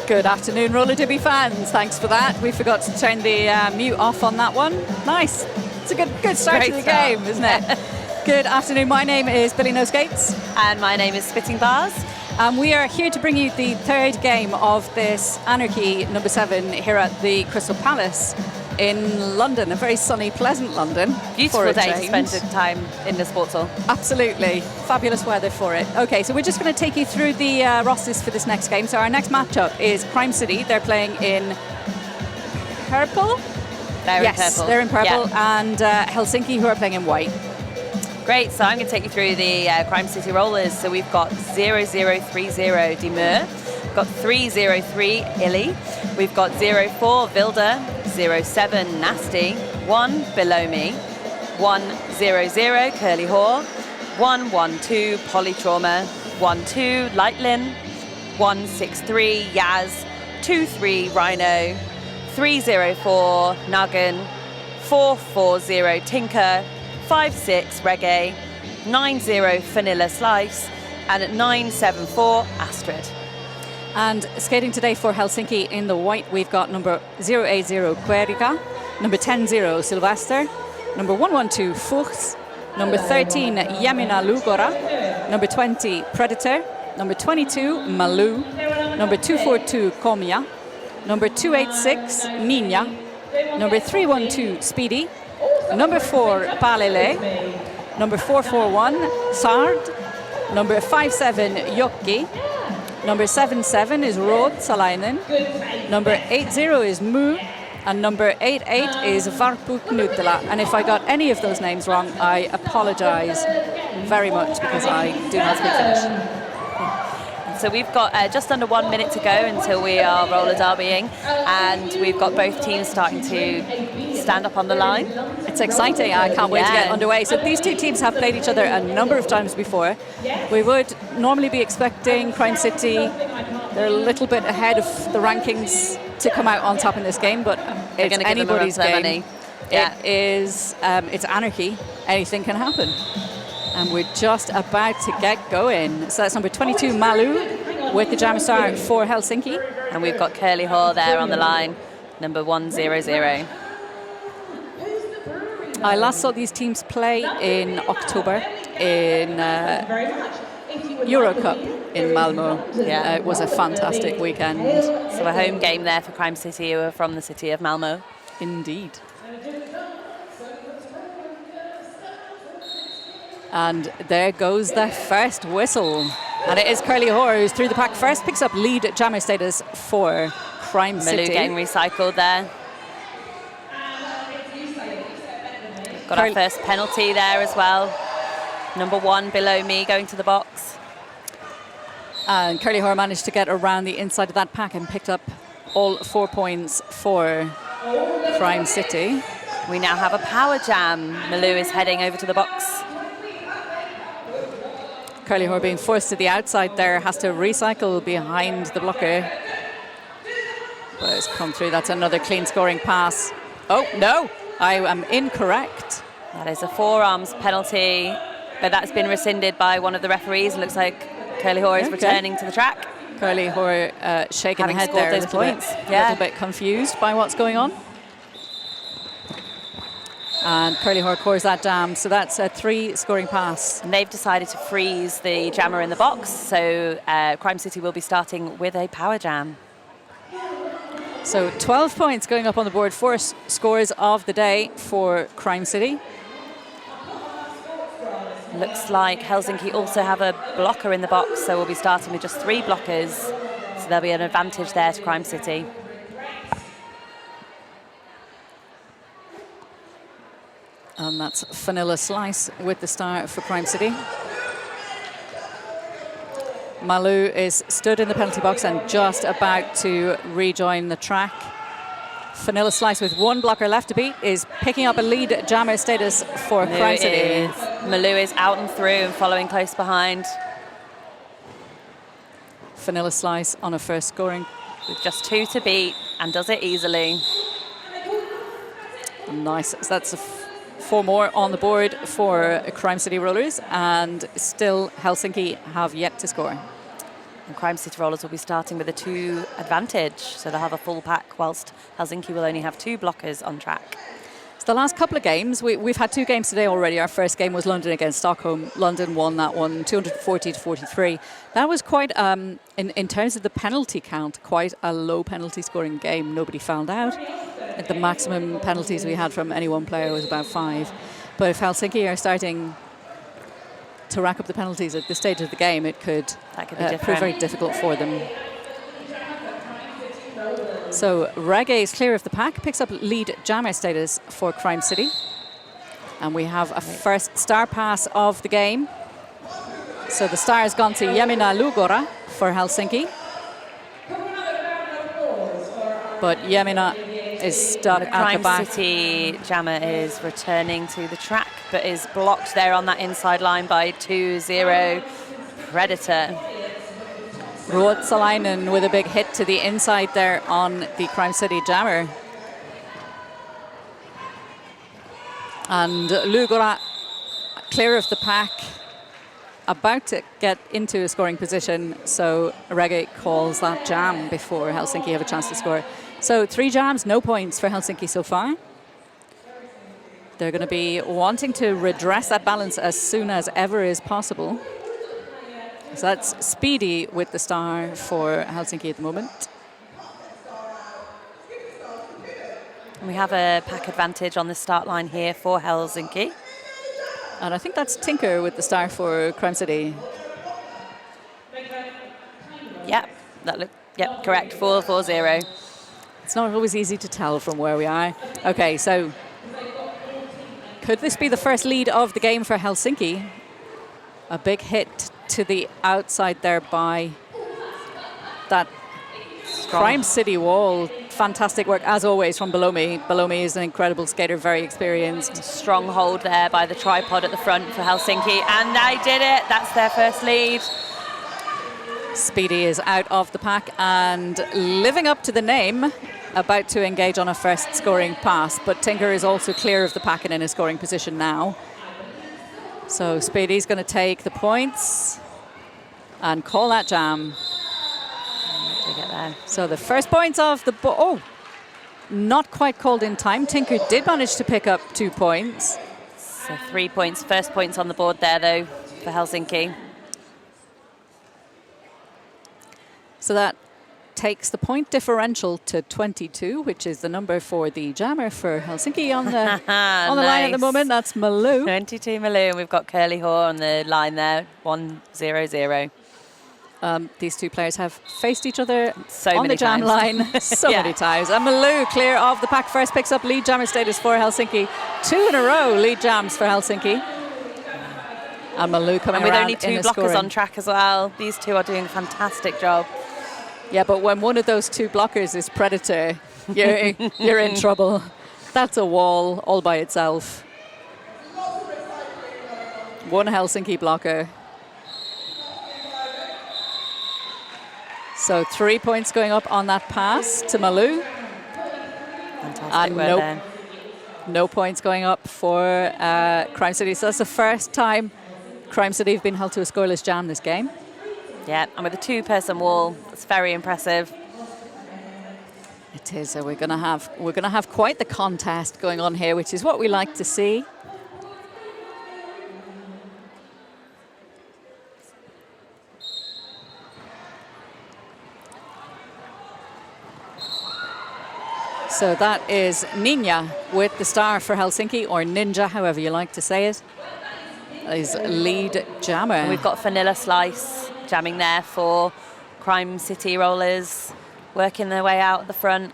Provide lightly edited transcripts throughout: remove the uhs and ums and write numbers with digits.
Good afternoon, RollerDerby fans. Thanks for that. We forgot to turn the mute off on that one. Nice. It's a good start to the game, isn't it? Good afternoon. My name is Billy Nosegates. And my name is Spitting Bars. We are here to bring you the third game of this Anarchy number 7 here at the Crystal Palace in London, a very sunny, pleasant London. Beautiful day to spend some time in the sports hall. Absolutely. Fabulous weather for it. Okay, so we're just going to take you through the rosters for this next game. So our next matchup is Crime City. They're playing in purple? They're in purple. They're in purple. Yeah. And Helsinki, who are playing in white. Great, so I'm going to take you through the Crime City rollers. So we've got 0030 Demur, we've got 303 Illy, we've got 04 Vilda, 07 Nasty, 1 Below Me, 100 Curly Whore, 112 Polytrauma, 12 Lightlin, 163 Yaz, 23 Rhino, 304 Nuggan, 440 Tinker, 56 Reggae, 90 Vanilla Slice, and at 974 Astrid. And skating today for Helsinki in the white, we've got number 080 Querica, number 10 Sylvester, number 112 Fuchs, number 13 Yamina Lugora, number 20 Predator, number 22 Malu, number 242 Komia, number 286 Nina, number 312 Speedy, number 4 Palele, number 441 Sard, number 57 Jokki, number 77 is Rod Salainen, number 80 is Mu, and number 88 is Varpu Knutela. And if I got any of those names wrong, I apologise very much because I do not speak Finnish. So we've got just under 1 minute to go until we are roller derbying, and we've got both teams starting to stand up on the line. It's exciting. I can't wait to get underway. So these two teams have played each other a number of times before. We would normally be expecting Crime City, they're a little bit ahead of the rankings, to come out on top in this game, but it's anybody's game. Yeah. It's Anarchy. Anything can happen. And we're just about to get going. So that's number 22 Malu with the Jammer Star for Helsinki. And we've got Curly Whore there on the line, number 100. I last saw these teams play in October in Euro Cup in Malmö. Yeah. It was a fantastic weekend. So a home game there for Crime City, who are from the city of Malmö. Indeed. And there goes the first whistle. And it is Curly Whore who's through the pack first, picks up lead jammer status for Crime City. Malu getting recycled there. Got our first penalty there as well. Number 1 Below Me going to the box. And Curly Whore managed to get around the inside of that pack and picked up all 4 points for Crime City. We now have a power jam. Malu is heading over to the box. Curly Whore being forced to the outside there, has to recycle behind the blocker. But it's come through. That's another clean scoring pass. Oh, no, I am incorrect. That is a forearms penalty, but that's been rescinded by one of the referees. It looks like Curly Whore is returning to the track. Curly Whore shaking the head there a little bit confused by what's going on. And Curly Whore cores that jam, so that's a 3 scoring pass. And they've decided to freeze the jammer in the box, so Crime City will be starting with a power jam. So 12 points going up on the board, 4 scores of the day for Crime City. Looks like Helsinki also have a blocker in the box, so we'll be starting with just 3 blockers, so there'll be an advantage there to Crime City. And that's Vanilla Slice with the star for Crime City. Malu is stood in the penalty box and just about to rejoin the track. Vanilla Slice with 1 blocker left to beat is picking up a lead jammer status for Crime City. Malu is out and through and following close behind. Vanilla Slice on a first scoring. With just 2 to beat and does it easily. Nice. So that's 4 more on the board for Crime City Rollers, and still Helsinki have yet to score. And Crime City Rollers will be starting with a 2 advantage, so they'll have a full pack, whilst Helsinki will only have 2 blockers on track. So the last couple of games, we've had 2 games today already. Our first game was London against Stockholm. London won that one, 240-43. That was quite, in terms of the penalty count, quite a low penalty scoring game. Nobody fouled out. The maximum penalties we had from any one player was about 5. But if Helsinki are starting to rack up the penalties at this stage of the game, it could prove very difficult for them. So Reggae is clear of the pack, picks up lead jammer status for Crime City. And we have a first star pass of the game. So the star has gone to Yemina Lugora for Helsinki. But Yemina is stuck at the back. Crime City jammer is returning to the track, but is blocked there on that inside line by 2-0 Predator. Ruotsalainen with a big hit to the inside there on the Crime City jammer. And Lugora clear of the pack, about to get into a scoring position, so Reggae calls that jam before Helsinki have a chance to score. So 3 jams, no points for Helsinki so far. They're going to be wanting to redress that balance as soon as ever is possible. So that's Speedy with the star for Helsinki at the moment. And we have a pack advantage on the start line here for Helsinki. And I think that's Tinker with the star for Crime City. Yep, correct, 4-4-0. It's not always easy to tell from where we are. Okay, so could this be the first lead of the game for Helsinki? A big hit to the outside there by that Crime City wall. Fantastic work, as always, from Belomi. Belomi is an incredible skater, very experienced. Strong hold there by the tripod at the front for Helsinki, and they did it. That's their first lead. Speedy is out of the pack and living up to the name, about to engage on a first scoring pass, but Tinker is also clear of the pack and in a scoring position now. So Speedy's going to take the points and call that jam. We get there. So the first points of the not quite called in time. Tinker did manage to pick up 2 points. So 3 points, first points on the board there though for Helsinki. So that takes the point differential to 22, which is the number for the jammer for Helsinki on the on the line at the moment. That's Malou. 22 Malou, and we've got Curly Hoare on the line there, 1-0-0. These 2 players have faced each other so on the jam line many times. And Malou, clear of the pack first, picks up lead jammer status for Helsinki. 2 in a row lead jams for Helsinki. And Malou coming and with around only 2 blockers scoring. on track as well. These 2 are doing a fantastic job. Yeah, but when one of those 2 blockers is Predator, you're in trouble. That's a wall all by itself. 1 Helsinki blocker. So 3 points going up on that pass to Malou. Fantastic work there. No points going up for Crime City. So that's the first time Crime City have been held to a scoreless jam this game. Yeah, and with a 2-person wall, it's very impressive. It is. So we're going to have quite the contest going on here, which is what we like to see. So that is Ninja with the star for Helsinki, or Ninja, however you like to say it, is lead jammer. And we've got Vanilla Slice jamming there for Crime City Rollers, working their way out at the front.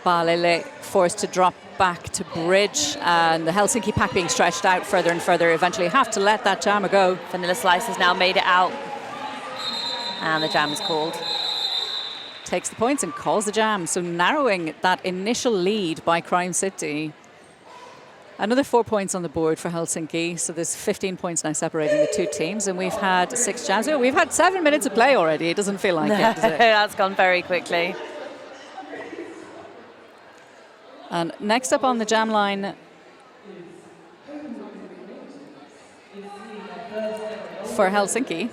Balele forced to drop back to bridge, and the Helsinki pack being stretched out further and further. Eventually have to let that jammer go. Vanilla Slice has now made it out, and the jam is called. Takes the points and calls the jam, so narrowing that initial lead by Crime City. Another 4 points on the board for Helsinki, so there's 15 points now separating the 2 teams, and we've had 6 jams. We've had 7 minutes of play already. It doesn't feel like it, does it? That's gone very quickly. And next up on the jam line for Helsinki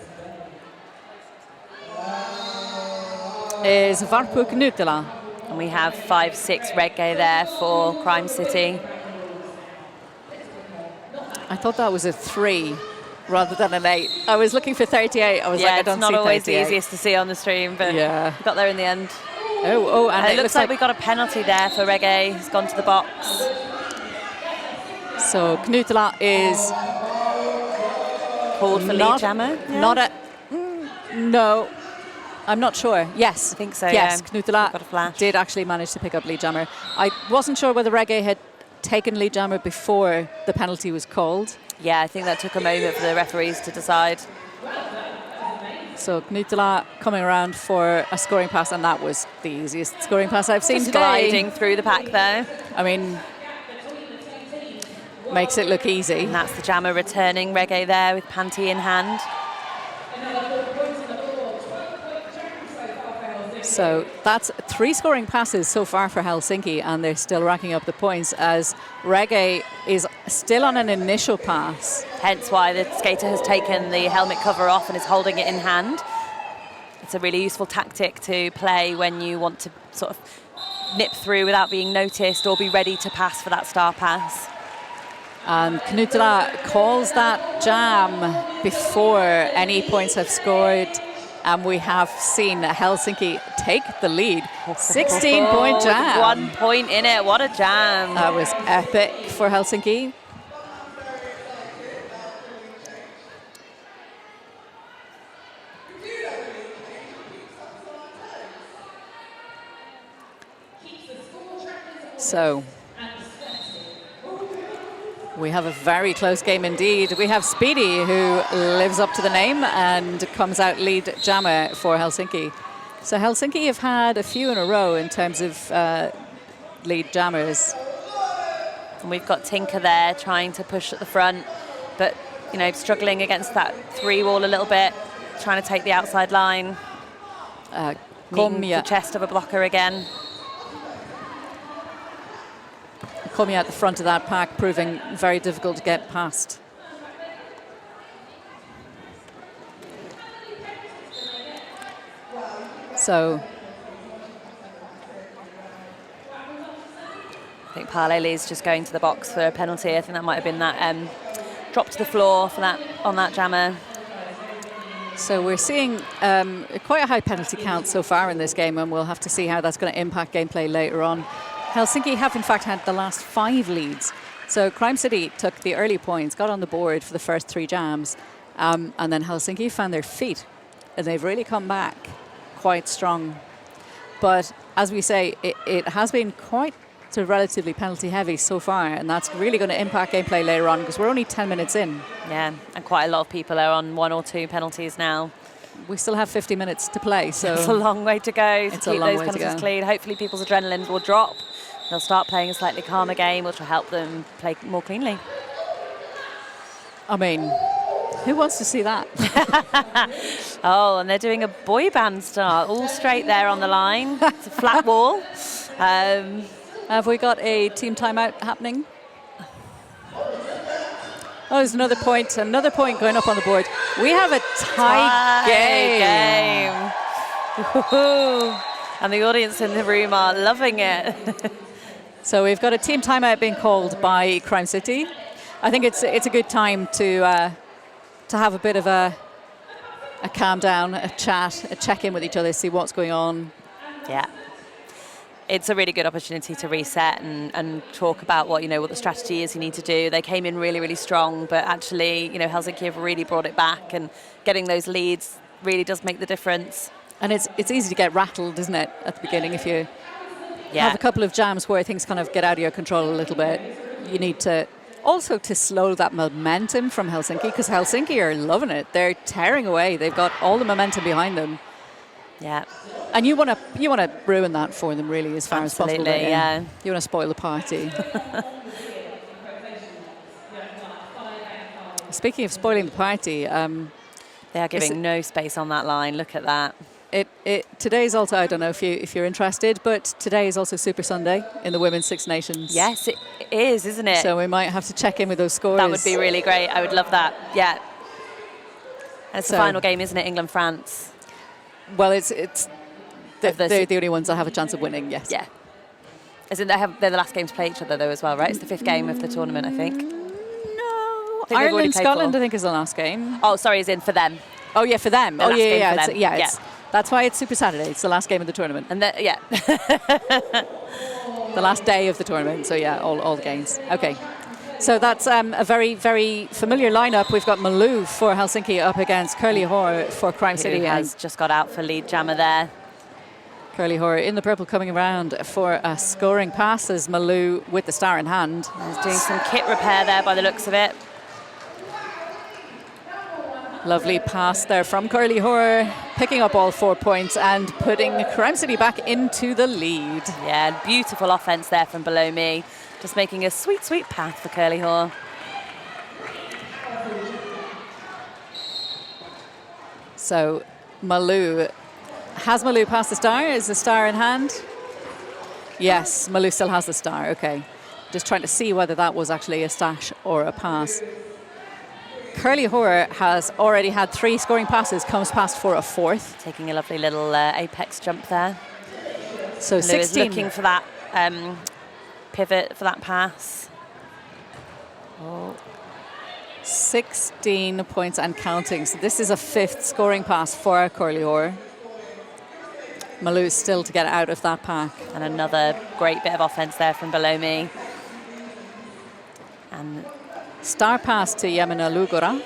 is Varpu Knutila. And we have 5-6 reggae there for Crime City. I thought that was a 3 rather than an 8. I was looking for 38. I was like, I don't see 38. It's not always the easiest to see on the stream, but we got there in the end. And it looks like we got a penalty there for reggae. He's gone to the box. So Knutila is called for lead jammer. Not a no. I'm not sure. Yes, I think so. Yes, yeah. Knutila did actually manage to pick up lead jammer. I wasn't sure whether reggae had taken lead jammer before the penalty was called. Yeah, I think that took a moment for the referees to decide. So Knutila coming around for a scoring pass, and that was the easiest scoring pass I've seen today. Gliding through the pack there. I mean, makes it look easy. And that's the jammer returning reggae there with panty in hand. So that's 3 scoring passes so far for Helsinki, and they're still racking up the points as reggae is still on an initial pass. Hence why the skater has taken the helmet cover off and is holding it in hand. It's a really useful tactic to play when you want to sort of nip through without being noticed or be ready to pass for that star pass. And Knutila calls that jam before any points have scored. And we have seen Helsinki take the lead. 16-point jam. 1 point in it. What a jam. That was epic for Helsinki. So we have a very close game indeed. We have Speedy, who lives up to the name and comes out lead jammer for Helsinki. So Helsinki have had a few in a row in terms of lead jammers. And we've got Tinker there trying to push at the front, but you know, struggling against that 3 wall a little bit, trying to take the outside line. Meeting the chest of a blocker again. Coming out the front of that pack, proving very difficult to get past. So I think Parley's just going to the box for a penalty. I think that might have been that drop to the floor for that on that jammer. So we're seeing quite a high penalty count so far in this game, and we'll have to see how that's going to impact gameplay later on. Helsinki have in fact had the last 5 leads. So Crime City took the early points, got on the board for the first 3 jams, and then Helsinki found their feet, and they've really come back quite strong. But as we say, it has been quite sort of relatively penalty heavy so far, and that's really going to impact gameplay later on because we're only 10 minutes in. Yeah, and quite a lot of people are on 1 or 2 penalties now. We still have 50 minutes to play, so it's a long way to go to keep those penalties clean. Hopefully people's adrenaline will drop. They'll start playing a slightly calmer game, which will help them play more cleanly. I mean, who wants to see that? Oh, and they're doing a boy band start, all straight there on the line. It's a flat wall. Have we got a team timeout happening? Oh, there's another point going up on the board. We have a tie game. And the audience in the room are loving it. So we've got a team timeout being called by Crime City. I think it's a good time to have a bit of a calm down, a chat, a check in with each other, see what's going on. Yeah. It's a really good opportunity to reset and talk about what the strategy is you need to do. They came in really, really strong, but actually, Helsinki have really brought it back, and getting those leads really does make the difference. And it's easy to get rattled, isn't it, at the beginning? If you have a couple of jams where things kind of get out of your control a little bit, you need to also to slow that momentum from Helsinki, because Helsinki are loving it. They're tearing away. They've got all the momentum behind them. Yeah. And you want to ruin that for them, really, as far as possible. Yeah. You want to spoil the party. Speaking of spoiling the party, they are giving no space on that line. Look at that. Today's also, I don't know if you're interested, but today is also Super Sunday in the Women's Six Nations. Yes, it is, isn't it? So we might have to check in with those scores. That would be really great. I would love that. Yeah. And it's the final game, isn't it? England-France. Well, it's They're the only ones that have a chance of winning, yes. Yeah. As in they're the last game to play each other though as well, right? It's the 5th game of the tournament, I think. No. they've already Ireland, played Scotland, 4. I think, is the last game. Oh, sorry, as in for them. Oh, yeah, for them. The Oh, last game yeah, for them. yeah. That's why it's Super Saturday. It's the last game of the tournament. And yeah. The last day of the tournament. So, yeah, all the games. Okay. So that's a very, very familiar lineup. We've got Malou for Helsinki up against Curly Hoare for Crime City. Who has just got out for lead jammer there. Curly Hoare in the purple coming around for a scoring pass as Malou with the star in hand. He's doing some kit repair there by the looks of it. Lovely pass there from Curly Hoare, picking up all 4 points and putting Crime City back into the lead. Yeah, beautiful offense there from below me. Just making a sweet, sweet path for Curly Hoare. So Malou, has Malou passed the star? Is the star in hand? Yes, Malou still has the star, okay. Just trying to see whether that was actually a stash or a pass. Curly Hoare has already had 3 scoring passes, comes past for a 4th. Taking a lovely little apex jump there. So Malou 16. is looking for that pivot for that pass. 16 points and counting. So this is a 5th scoring pass for Curly Hoare. Malou still to get out of that pack. And another great bit of offense there from below me. And star pass to Yemina Lugora.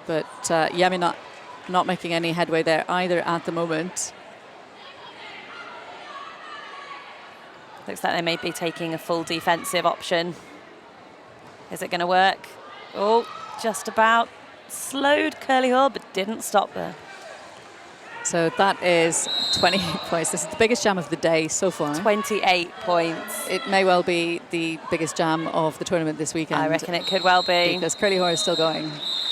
But Yemina not making any headway there either at the moment. Looks like they may be taking a full defensive option. Is it going to work? Oh, just about slowed Curly Hoare, but didn't stop there. So that is 28 points. This is the biggest jam of the day so far. 28 points. It may well be the biggest jam of the tournament this weekend. I reckon it could well be. Because Curly Hoare is still going.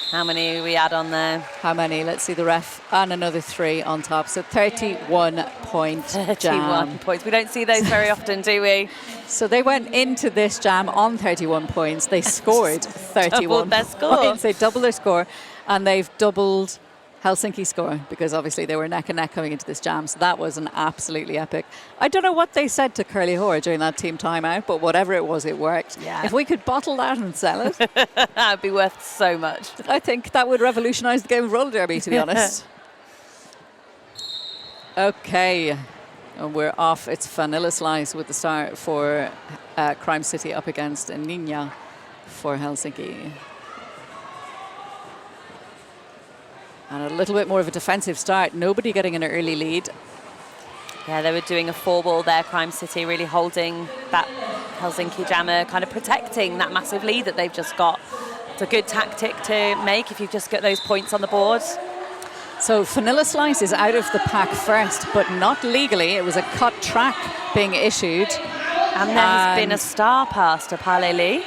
How many we add on there? How many? Let's see the ref. And another 3 on top. So 31 point 31 jam. points. We don't see those very often, do we? So they went into this jam on 31 points. They scored 31 doubled their score. points. They doubled their score. And they've doubled Helsinki score because obviously they were neck and neck coming into this jam. So that was an absolutely epic. I don't know what they said to Curly Hoare during that team timeout, but whatever it was, it worked. Yeah. If we could bottle that and sell it, that would be worth so much. I think that would revolutionise the game of roller derby, to be honest. Okay. And we're off. It's Vanilla Slice with the start for Crime City up against Nina for Helsinki. And a little bit more of a defensive start. Nobody getting an early lead. Yeah, they were doing a 4-ball there, Crime City, really holding that Helsinki jammer, kind of protecting that massive lead that they've just got. It's a good tactic to make if you just get those points on the board. So Vanilla Slice is out of the pack first, but not legally. It was a cut track being issued. And there has been a star pass to Paleli.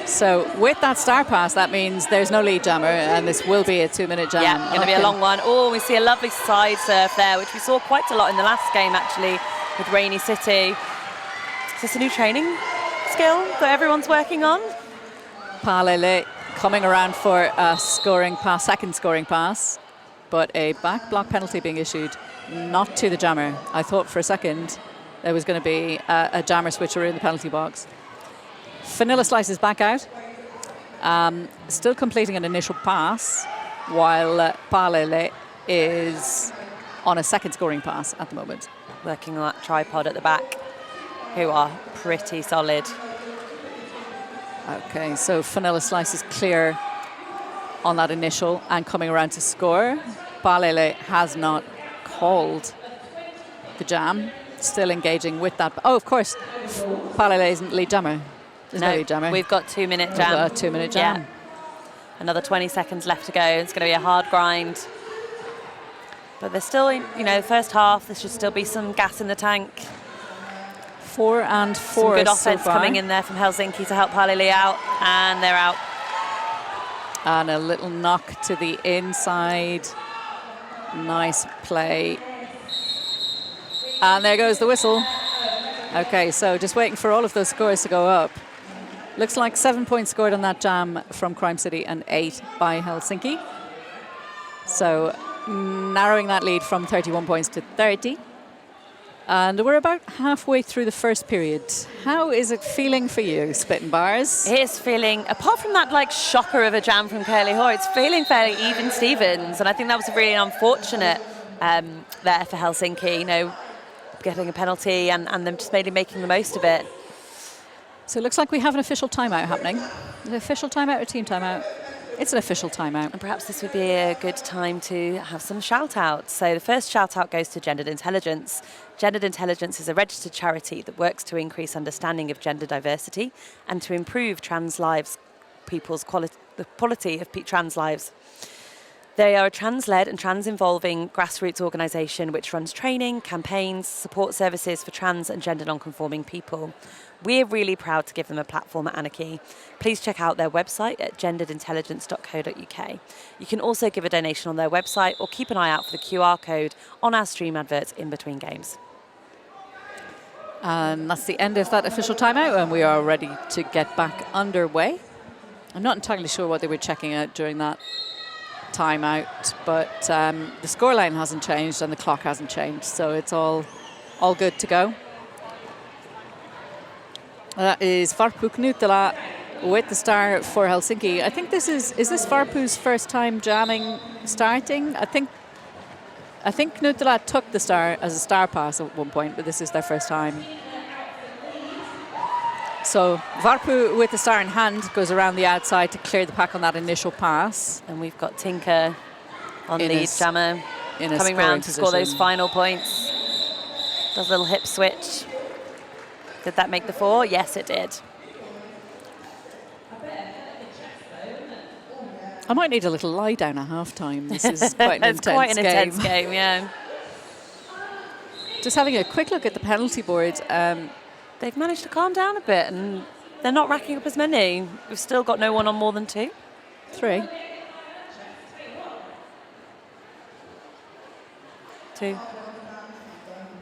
So with that star pass, that means there's no lead jammer, and this will be a 2-minute jam. Yeah, going to be a long one. Oh, we see a lovely side surf there, which we saw quite a lot in the last game, actually, with Rainy City. Is this a new training skill that everyone's working on? Palele coming around for a scoring pass, second scoring pass, but a back block penalty being issued, not to the jammer. I thought for a second there was going to be a jammer switcheroo in the penalty box. Vanilla Slice is back out, still completing an initial pass, while Palele is on a second scoring pass at the moment. Working on that tripod at the back, who are pretty solid. Okay, so Vanilla Slice is clear on that initial and coming around to score. Palele has not called the jam, still engaging with that. Oh, of course, Palele isn't lead jammer. There's no lead jammer. We've got 2-minute jam. We've got a 2-minute jam. Yeah. Another 20 seconds left to go. It's going to be a hard grind. But there's still, the first half, there should still be some gas in the tank. 4 and 4 Some good offense so far. coming in there from Helsinki to help Paleli out. And they're out. And a little knock to the inside. Nice play. And there goes the whistle. Okay, so just waiting for all of those scores to go up. Looks like 7 points scored on that jam from Crime City and 8 by Helsinki. So narrowing that lead from 31 points to 30. And we're about halfway through the first period. How is it feeling for you, Spitting Bars? It is feeling, apart from that like shocker of a jam from Curly Hoare, it's feeling fairly even Stevens. And I think that was really unfortunate there for Helsinki, you know, getting a penalty and them just mainly making the most of it. So it looks like we have an official timeout happening. An official timeout or team timeout? It's an official timeout. And perhaps this would be a good time to have some shout-outs. So the first shout-out goes to Gendered Intelligence. Gendered Intelligence is a registered charity that works to increase understanding of gender diversity and to improve trans lives, the quality of trans lives. They are a trans-led and trans-involving grassroots organisation which runs training, campaigns, support services for trans and gender non-conforming people. We're really proud to give them a platform at Anarchy. Please check out their website at genderedintelligence.co.uk. You can also give a donation on their website or keep an eye out for the QR code on our stream adverts in between games. And that's the end of that official timeout, and we are ready to get back underway. I'm not entirely sure what they were checking out during that timeout, but the scoreline hasn't changed and the clock hasn't changed, so it's all good to go. That is Varpu Knutila with the star for Helsinki. I think is this Varpu's first time jamming starting? I think Knutila took the star as a star pass at one point, but this is their first time. So Varpu with the star in hand goes around the outside to clear the pack on that initial pass. And we've got Tinker on lead jammer coming round to score those final points. Does a little hip switch. Did that make the 4? Yes, it did. I might need a little lie down at half time. This is quite an it's quite an intense game, yeah. Just having a quick look at the penalty board. They've managed to calm down a bit and they're not racking up as many. We've still got no one on more than 2. 3. 2.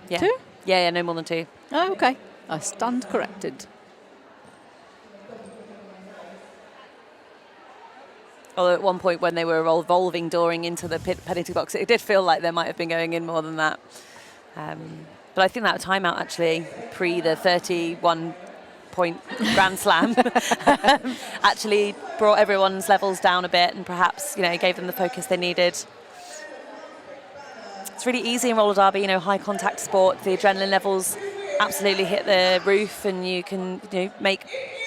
Yeah. 2? Yeah, no more than 2. Oh, okay. I stand corrected. Although at one point when they were revolving dooring into the penalty box, it did feel like there might have been going in more than that. But I think that timeout actually, pre the 31-point Grand Slam, actually brought everyone's levels down a bit and perhaps, you know, gave them the focus they needed. It's really easy in roller derby, you know, high contact sport. The adrenaline levels absolutely hit the roof and you can, you know, make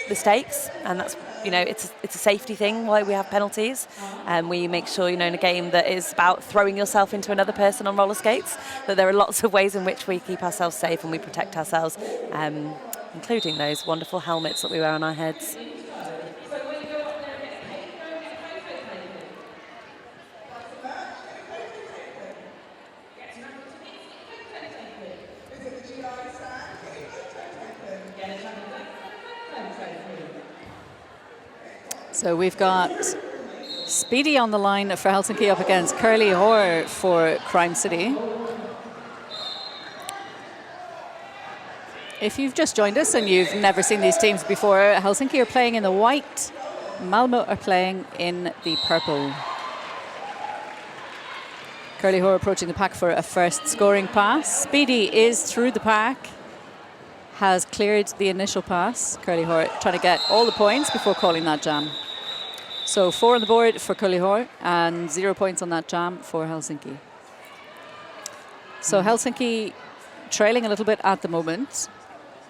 mistakes, and that's, you know, it's a safety thing why we have penalties, and we make sure, you know, in a game that is about throwing yourself into another person on roller skates, that there are lots of ways in which we keep ourselves safe and we protect ourselves, including those wonderful helmets that we wear on our heads. So we've got Speedy on the line for Helsinki up against Curly Hoare for Crime City. If you've just joined us and you've never seen these teams before, Helsinki are playing in the white, Malmö are playing in the purple. Curly Hoare approaching the pack for a first scoring pass. Speedy is through the pack, has cleared the initial pass. Curly Hoare trying to get all the points before calling that jam. So 4 on the board for Curly Hoare and 0 points on that jam for Helsinki. So Helsinki trailing a little bit at the moment.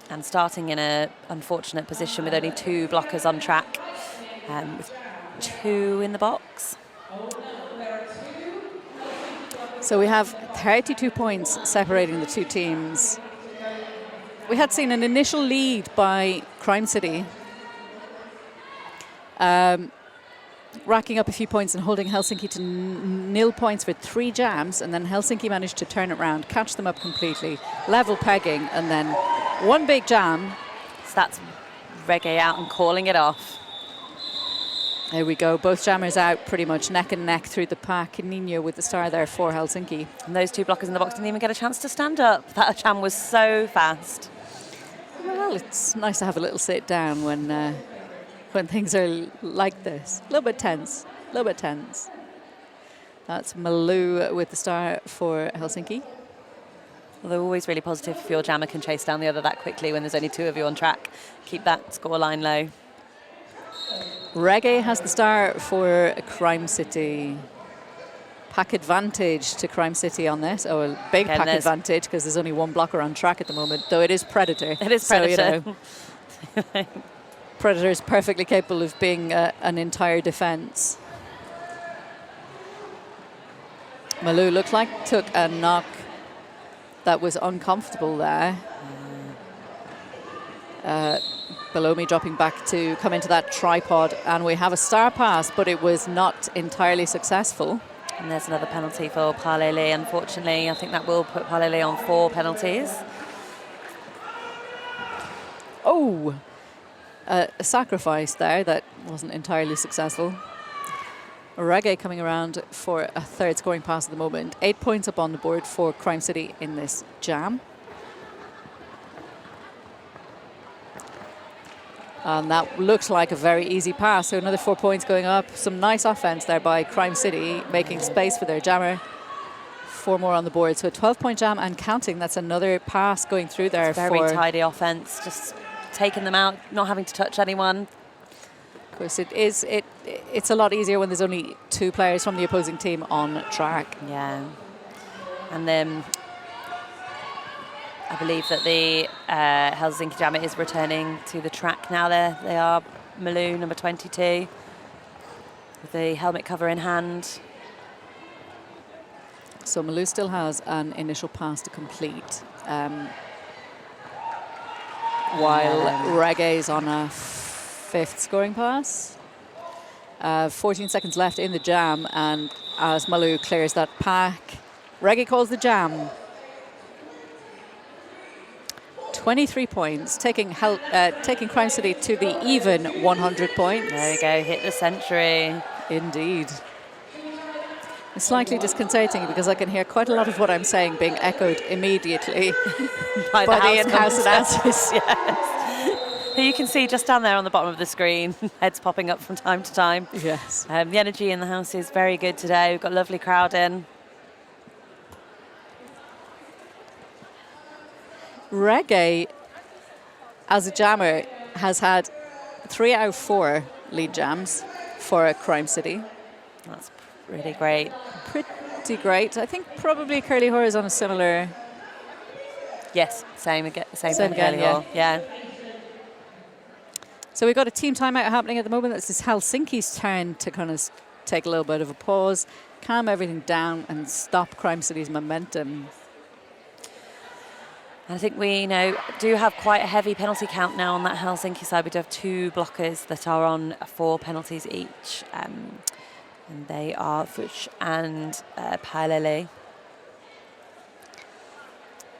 And starting in an unfortunate position with only 2 blockers on track, with 2 in the box. So we have 32 points separating the 2 teams. We had seen an initial lead by Crime City, racking up a few points and holding Helsinki to nil points with 3 jams, and then Helsinki managed to turn it around, catch them up completely, level pegging, and then 1 big jam. So that's Reggae out and calling it off. There we go, both jammers out pretty much neck and neck through the pack. Nino with the star there for Helsinki. And those 2 blockers in the box didn't even get a chance to stand up. That jam was so fast. Well, it's nice to have a little sit down when things are like this. A little bit tense, a little bit tense. That's Malou with the star for Helsinki. Well, they're always really positive if your jammer can chase down the other that quickly when there's only 2 of you on track. Keep that scoreline low. Reggae has the star for Crime City. Pack advantage to Crime City on this. Oh, a big pack advantage because there's only 1 blocker on track at the moment, though it is Predator. It is Predator. So, you know, Predator is perfectly capable of being an entire defence. Malou looked like took a knock that was uncomfortable there. Below me dropping back to come into that tripod, and we have a star pass, but it was not entirely successful. And there's another penalty for Palele, unfortunately. I think that will put Palele on 4 penalties. Oh, a sacrifice there that wasn't entirely successful. Reggae coming around for a 3rd scoring pass at the moment. 8 points up on the board for Crime City in this jam. And that looks like a very easy pass. So another 4 points going up. Some nice offense there by Crime City, making space for their jammer. 4 more on the board. So a 12-point jam and counting. That's another pass going through there. Very tidy offense. Just taking them out, not having to touch anyone. Of course, it's a lot easier when there's only 2 players from the opposing team on track. Yeah. And then I believe that the Helsinki jammer is returning to the track now. They are Malou, number 22, with the helmet cover in hand. So Malou still has an initial pass to complete, while Reggae is on a 5th scoring pass. 14 seconds left in the jam, and as Malou clears that pack, Reggae calls the jam. 23 points, taking Crime City to the even 100 points. There we go, hit the century. Indeed. It's slightly disconcerting because I can hear quite a lot of what I'm saying being echoed immediately by the in-house announcers. Yes. You can see just down there on the bottom of the screen, heads popping up from time to time. Yes. The energy in the house is very good today. We've got a lovely crowd in. Reggae, as a jammer, has had 3 out of 4 lead jams for Crime City. That's really great. Pretty great. I think probably Curly Horror is on a similar... Yes, same again, yeah. So we've got a team timeout happening at the moment. This is Helsinki's turn to kind of take a little bit of a pause, calm everything down and stop Crime City's momentum. I think we do have quite a heavy penalty count now on that Helsinki side. We do have 2 blockers that are on 4 penalties each. And they are Fuchs and Palele.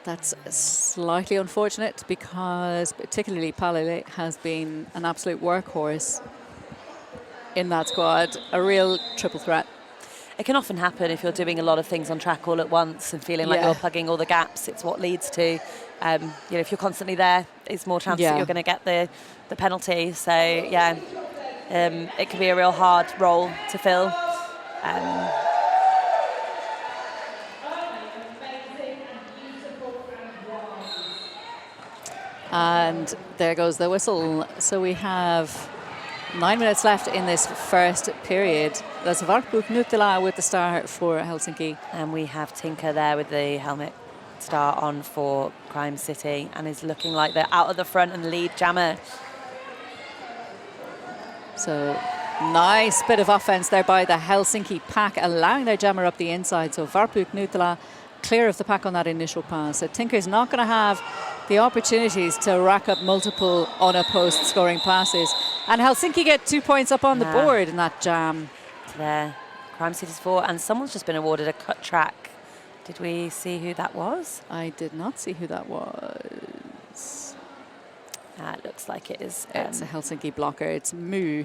That's slightly unfortunate because particularly Palele has been an absolute workhorse in that squad, a real triple threat. It can often happen if you're doing a lot of things on track all at once and feeling like you're plugging all the gaps. It's what leads to, if you're constantly there, it's more chance that you're going to get the penalty. So, it can be a real hard role to fill. And there goes the whistle. So we have 9 minutes left in this first period. That's Varpu Knutila with the star for Helsinki. And we have Tinker there with the helmet star on for Crime City and is looking like they're out of the front and lead jammer. So nice bit of offense there by the Helsinki pack, allowing their jammer up the inside. So Varpu Knutila clear of the pack on that initial pass. So Tinker's not going to have the opportunities to rack up multiple unopposed scoring passes. And Helsinki get 2 points up on the board in that jam. There, Crime City's 4, and someone's just been awarded a cut track. Did we see who that was? I did not see who that was. It looks like it is. It's a Helsinki blocker. It's Mu.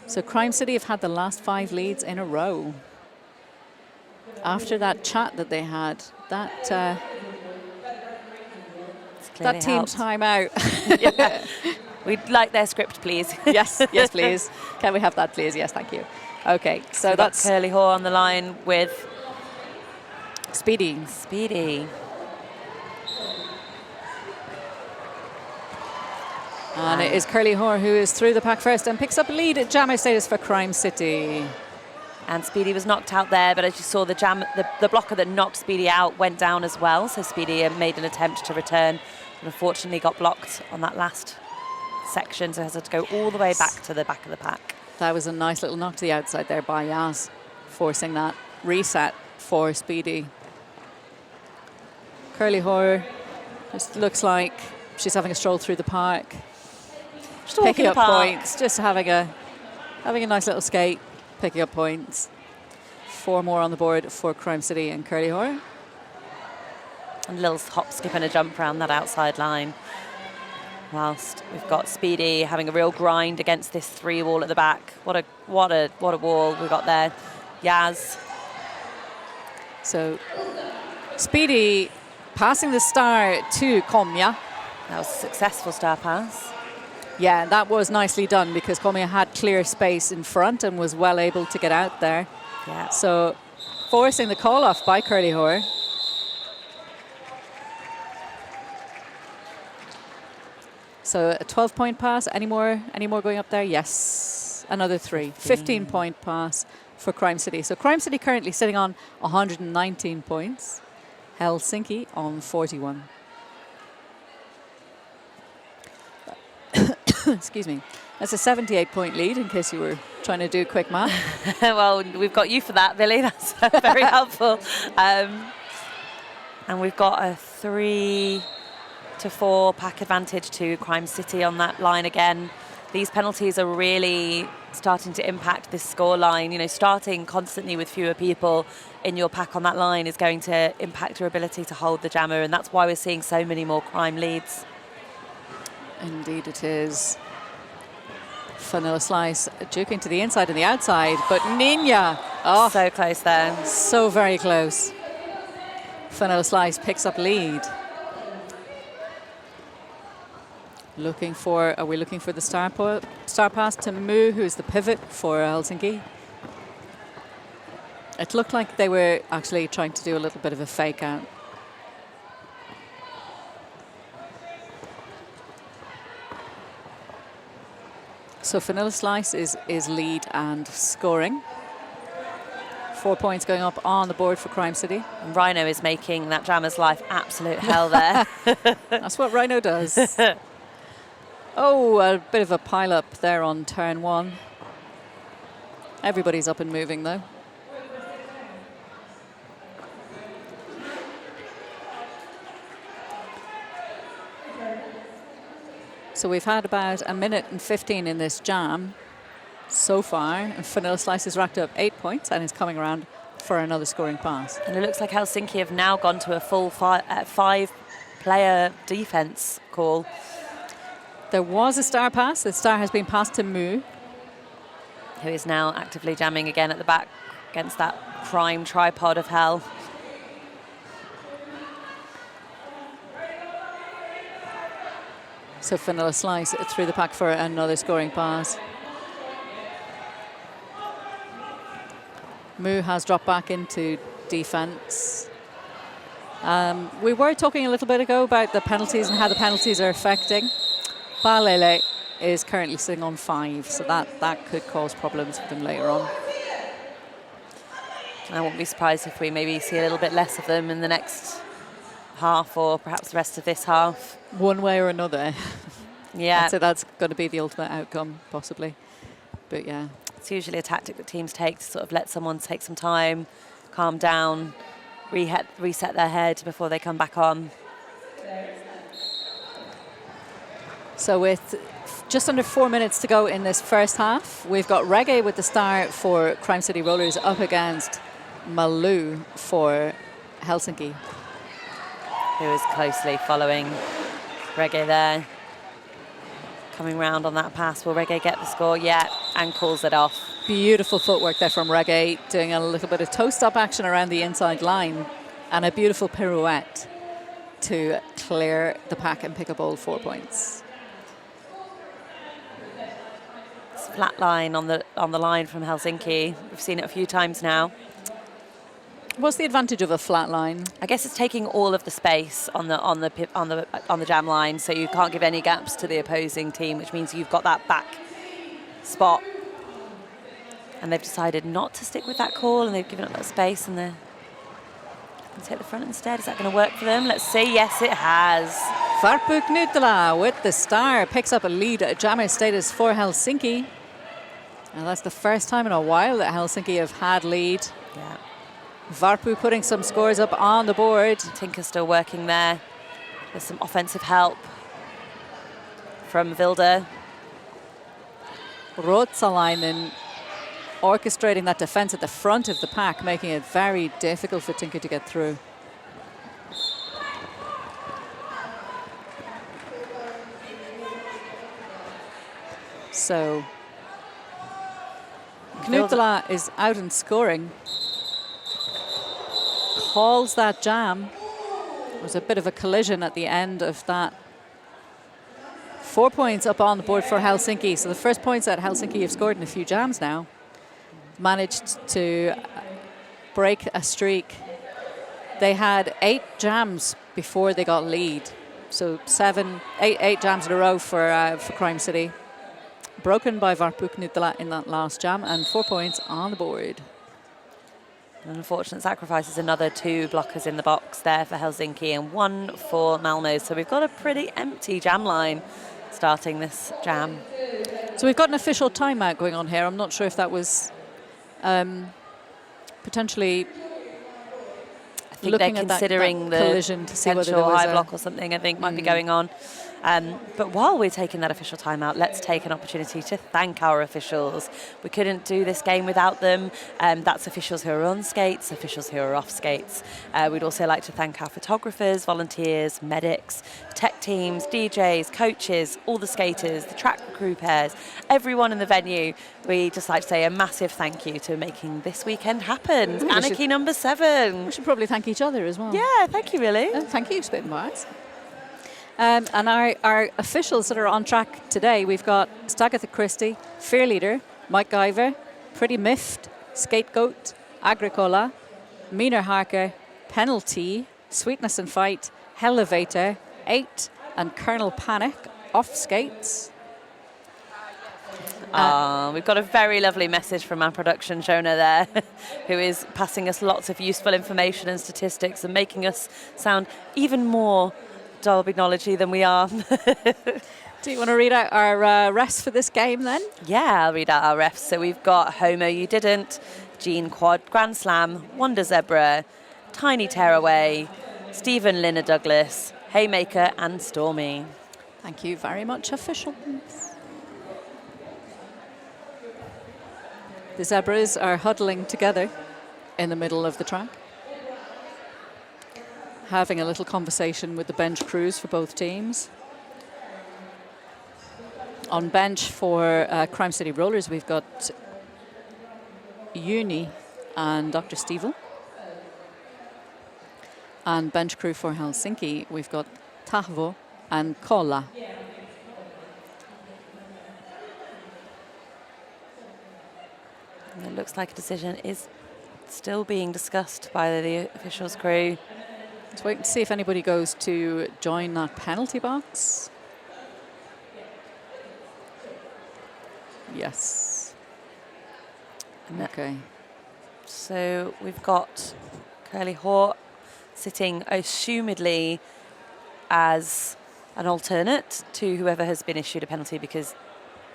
So Crime City have had the last 5 leads in a row. After that chat that they had, that team timeout. We'd like their script, please. Yes, please. Can we have that, please? Yes, thank you. Okay, so we've got that's Curly Haw on the line with Speedy. Speedy. And it is Curly Haw who is through the pack first and picks up lead at jammer status for Crime City. And Speedy was knocked out there, but as you saw, the blocker that knocked Speedy out went down as well. So Speedy made an attempt to return, but unfortunately got blocked on that last section, so has to go all the way back to the back of the pack. That was a nice little knock to the outside there by Yaz, forcing that reset for Speedy. Curly Haw just looks like she's having a stroll through the park, Just picking walking up the park. points, just having a nice little skate, picking up points. 4 more on the board for Crime City and Curly Haw. And a little hop, skip and a jump around that outside line. Whilst we've got Speedy having a real grind against this 3 wall at the back. What a wall we got there. Yaz. So Speedy passing the star to Komya. That was a successful star pass. Yeah, that was nicely done because Komya had clear space in front and was well able to get out there. Yeah. So forcing the call off by Curly Haw. So a 12-point pass. Any more going up there? Yes. Another 3. 15-point pass for Crime City. So Crime City currently sitting on 119 points. Helsinki on 41. Excuse me. That's a 78-point lead, in case you were trying to do quick math. Well, we've got you for that, Billy. That's very helpful. And we've got a 3 to 4 pack advantage to Crime City on that line again. These penalties are really starting to impact this score line. You know, starting constantly with fewer people in your pack on that line is going to impact your ability to hold the jammer, and that's why we're seeing so many more Crime leads. Indeed it is. Vanilla Slice juking to the inside and the outside, but Nina, oh, So close there. so very close. Vanilla Slice picks up lead. Are we looking for the star pass to Mu, who's the pivot for Helsinki? It looked like they were actually trying to do a little bit of a fake out. So Vanilla Slice is lead and scoring. 4 points going up on the board for Crime City. And Rhino is making that jammer's life absolute hell there. That's what Rhino does. Oh, a bit of a pile up there on turn 1. Everybody's up and moving though. So we've had about a minute and 15 in this jam so far, and Vanilla Slice has racked up 8 points and is coming around for another scoring pass. And it looks like Helsinki have now gone to a full 5-player defense call. There was a star pass. The star has been passed to Mu. Who is now actively jamming again at the back against that prime tripod of hell. So Vanilla Slice through the pack for another scoring pass. Mu has dropped back into defense. We were talking a little bit ago about the penalties and how the penalties are affecting. Balele is currently sitting on 5, so that could cause problems for them later on. I won't be surprised if we maybe see a little bit less of them in the next half, or perhaps the rest of this half. One way or another. Yeah. So that's going to be the ultimate outcome, possibly. But yeah. It's usually a tactic that teams take to sort of let someone take some time, calm down, reset their head before they come back on. So with just under 4 minutes to go in this first half, we've got Reggae with the star for Crime City Rollers up against Malu for Helsinki. Who is closely following Reggae there. Coming round on that pass. Will Reggae get the score? Yeah, and calls it off. Beautiful footwork there from Reggae, doing a little bit of toe-stop action around the inside line and a beautiful pirouette to clear the pack and pick up all 4 points. It's flat line on the line from Helsinki. We've seen it a few times now. What's the advantage of a flat line? I guess it's taking all of the space on the jam line, so you can't give any gaps to the opposing team, which means you've got that back spot. And they've decided not to stick with that call, and they've given up that space, and they're going to take the front instead. Is that going to work for them? Let's see. Yes, it has. Varpu Knutila with the star picks up a lead jammer status for Helsinki. And that's the first time in a while that Helsinki have had lead. Yeah. Varpu putting some scores up on the board. Tinker still working there. There's some offensive help from Vilda. Ruotsalainen orchestrating that defense at the front of the pack, making it very difficult for Tinker to get through. So Knutila is out and scoring. Calls that jam. There was a bit of a collision at the end of that. 4 points up on the board for Helsinki. So the first points that Helsinki have scored in a few jams now. Managed to break a streak. They had 8 jams before they got lead. So 8 jams in a row for Crime City. Broken by Varpu Knutila in that last jam, and 4 points on the board. An unfortunate sacrifice is another 2 blockers in the box there for Helsinki and 1 for Malmo. So we've got a pretty empty jam line starting this jam. So we've got an official timeout going on here. I'm not sure if that was potentially I think they're considering that collision to see whether there potential was high block or something, I think, might be going on. But while we're taking that official timeout, let's take an opportunity to thank our officials. We couldn't do this game without them. That's officials who are on skates, officials who are off skates. We'd also like to thank our photographers, volunteers, medics, tech teams, DJs, coaches, all the skaters, the track crew pairs, everyone in the venue. We just like to say a massive thank you to making this weekend happen. Anarchy number 7. We should probably thank each other as well. Yeah, thank you, really. Thank you, Spitting Bars. And our officials that are on track today, we've got Stagatha Christie, Fear Leader, Mike Guyver, Pretty Miffed, Scapegoat, Agricola, Meaner Harker, Penalty, Sweetness and Fight, Elevator, 8, and Colonel Panic off skates. We've got a very lovely message from our production, Shona, there, who is passing us lots of useful information and statistics and making us sound even more Derby knowledge-y than we are. Do you want to read out our refs for this game then? Yeah, I'll read out our refs. So we've got Homo You Didn't, Gene Quad Grand Slam, Wonder Zebra, Tiny Tearaway, Stephen Linna Douglas, Haymaker and Stormy. Thank you very much, officials. The Zebras are huddling together in the middle of the track, having a little conversation with the bench crews for both teams. On bench for Crime City Rollers, we've got Uni and Dr. Stevel. And bench crew for Helsinki, we've got Tahvo and Kolla. And it looks like a decision is still being discussed by the officials crew. Let's wait and see if anybody goes to join that penalty box. Yes. Okay. So we've got Curly Hort sitting assumedly as an alternate to whoever has been issued a penalty because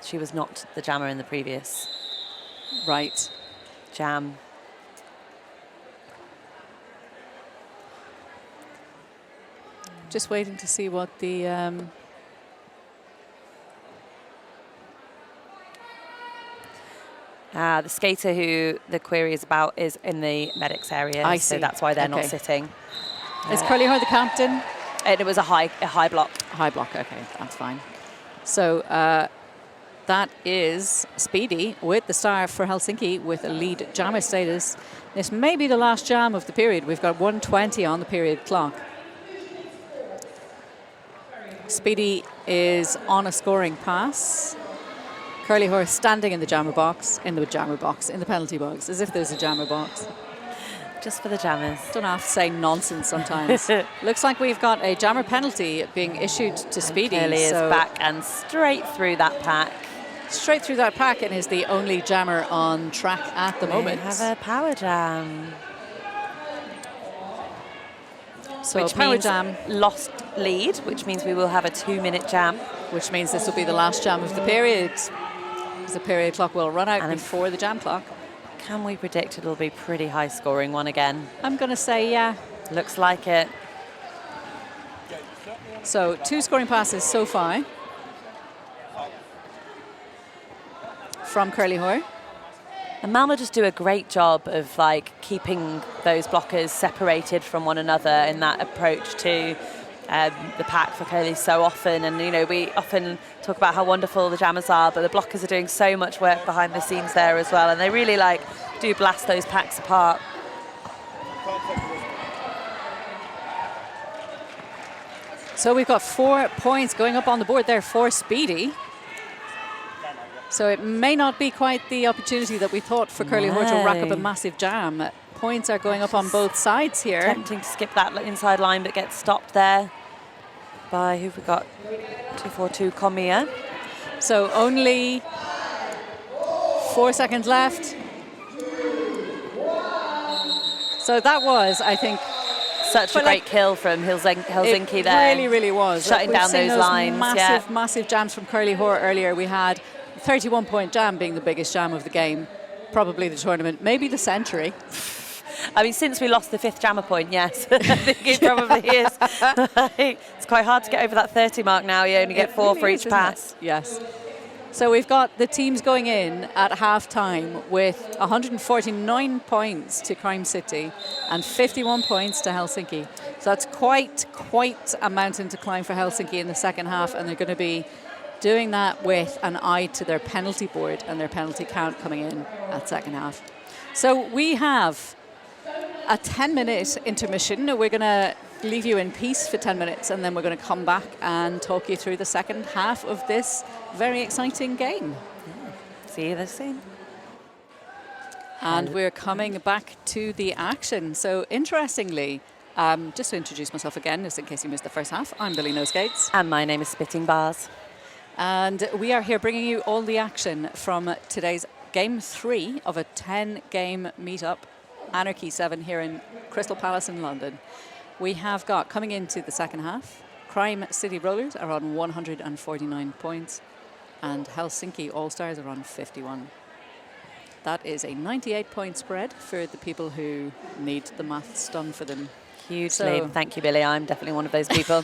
she was not the jammer in the previous jam. Just waiting to see what the the skater who the query is about is in the medics area. I see. So that's why they're not sitting. Is Curly Hort the captain? And it was a high block. High block, okay, that's fine. So that is Speedy with the star for Helsinki with a lead jammer status. This may be the last jam of the period. We've got 1:20 on the period clock. Speedy is on a scoring pass. Curly Horse standing in the jammer box, in the penalty box, as if there's a jammer box. Just for the jammers. Don't have to say nonsense sometimes. Looks like we've got a jammer penalty being issued to Speedy. Curly is back and straight through that pack. Straight through that pack, and is the only jammer on track at the moment. We have a power jam. So which power means jam. Lost lead, which means we will have a 2-minute jam. Which means this will be the last jam of the period. The period clock will run out before the jam clock. Can we predict it'll be pretty high scoring one again? I'm going to say yeah. Looks like it. So 2 scoring passes so far from Curly Hoare. And Malmo just do a great job of like keeping those blockers separated from one another in that approach to the pack for Curly so often. And you know, we often talk about how wonderful the jammers are, but the blockers are doing so much work behind the scenes there as well, and they really like do blast those packs apart. So we've got 4 points going up on the board there for Speedy. So it may not be quite the opportunity that we thought for Curly Hoare to rack up a massive jam. Points are going up on both sides here. Tempting to skip that inside line, but gets stopped there by, who've we got? 242 Comia. So only 4 seconds left. So that was, I think, such a great kill from Helsinki there. It really, really was. Shutting down those lines. Massive jams from Curly Hoare earlier. We had 31-point jam being the biggest jam of the game, probably the tournament, maybe the century. I mean, since we lost the 5th jammer point, yes, I think it probably is. It's quite hard to get over that 30 mark now. You only get 4 for each pass. Yes. So we've got the teams going in at half-time with 149 points to Crime City and 51 points to Helsinki. So that's quite a mountain to climb for Helsinki in the second half, and they're going to be doing that with an eye to their penalty board and their penalty count coming in at second half. So we have a 10-minute intermission. We're going to leave you in peace for 10 minutes, and then we're going to come back and talk you through the second half of this very exciting game. See you this soon. And we're coming back to the action. So interestingly, just to introduce myself again, just in case you missed the first half, I'm Billy Nosegates. And my name is Spitting Bars. And we are here bringing you all the action from today's Game 3 of a 10-game meetup, Anarchy 7 here in Crystal Palace in London. We have got, coming into the second half, Crime City Rollers are on 149 points and Helsinki All-Stars are on 51. That is a 98-point spread for the people who need the maths done for them. Hugely. So, thank you, Billy. I'm definitely one of those people.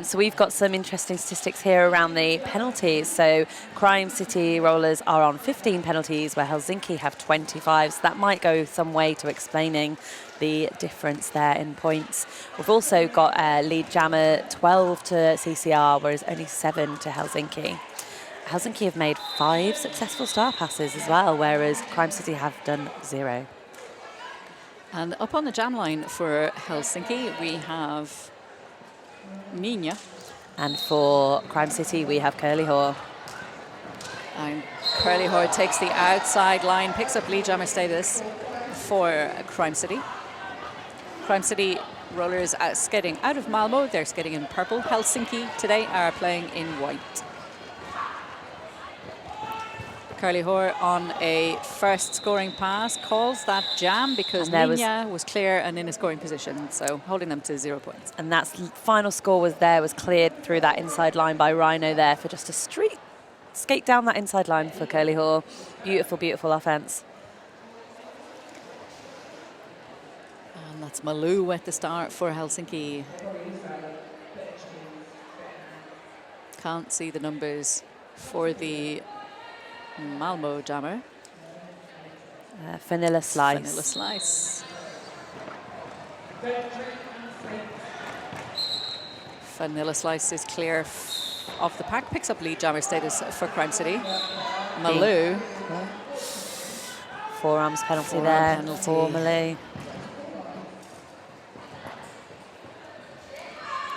So we've got some interesting statistics here around the penalties. So Crime City Rollers are on 15 penalties, where Helsinki have 25. So that might go some way to explaining the difference there in points. We've also got lead jammer 12 to CCR, whereas only 7 to Helsinki. Helsinki have made 5 successful star passes as well, whereas Crime City have done 0. And up on the jam line for Helsinki, we have Nina. And for Crime City, we have Curly Hoare. And Curly Hoare takes the outside line, picks up lead jammer status for Crime City. Crime City Rollers skating out of Malmo. They're skating in purple. Helsinki today are playing in white. Curly Hoare on a first scoring pass calls that jam because Nina was clear and in a scoring position, so holding them to 0 points. And that final score was cleared through that inside line by Rhino there for just a skate down that inside line for Curly Hoare. Beautiful, beautiful offense. And that's Malou at the start for Helsinki. Can't see the numbers for the Malmo jammer. Vanilla Slice. Vanilla Slice. Vanilla Slice is clear off the pack. Picks up lead jammer status for Crime City. Malou. Forearms penalty there for Malou.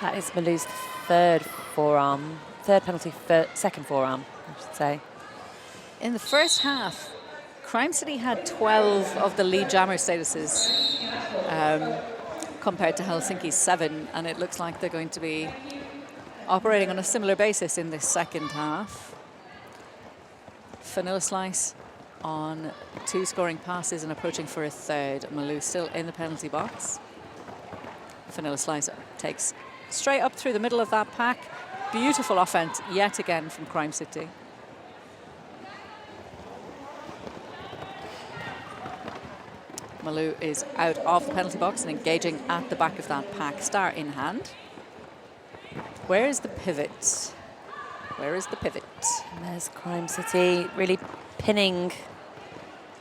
That is Malou's 3rd forearm third penalty for second forearm, I should say. In the first half, Crime City had 12 of the lead jammer statuses compared to Helsinki's 7, and it looks like they're going to be operating on a similar basis in this second half. Vanilla Slice on 2 scoring passes and approaching for a third. Malou still in the penalty box. Vanilla Slice takes straight up through the middle of that pack. Beautiful offense yet again from Crime City. Malou is out of the penalty box and engaging at the back of that pack, star in hand. Where is the pivot? Where is the pivot? And there's Crime City really pinning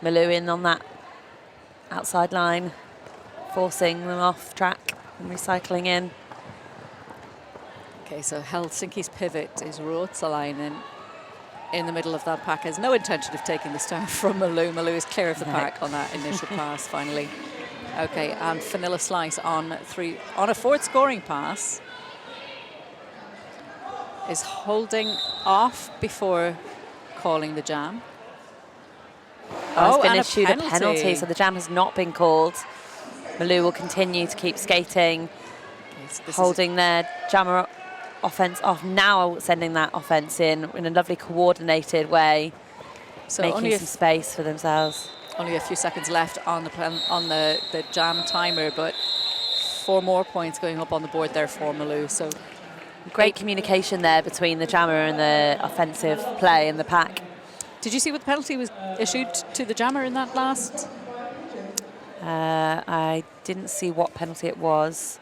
Malou in on that outside line, forcing them off track and recycling in. Okay, so Helsinki's pivot is Ruotsalainen in the middle of that pack. Has no intention of taking the star from Malou. Malou is clear of the pack on that initial pass finally. Okay, and Vanilla Slice on a fourth scoring pass is holding off before calling the jam. It's been issued a penalty, so the jam has not been called. Malou will continue to keep skating, holding their jammer offense off, now sending that offense in a lovely coordinated way, so making some space for themselves. Only a few seconds left on the jam timer, but 4 more points going up on the board there for Malou. So great communication there between the jammer and the offensive play in the pack. Did you see what the penalty was issued to the jammer in that last? I didn't see what penalty it was.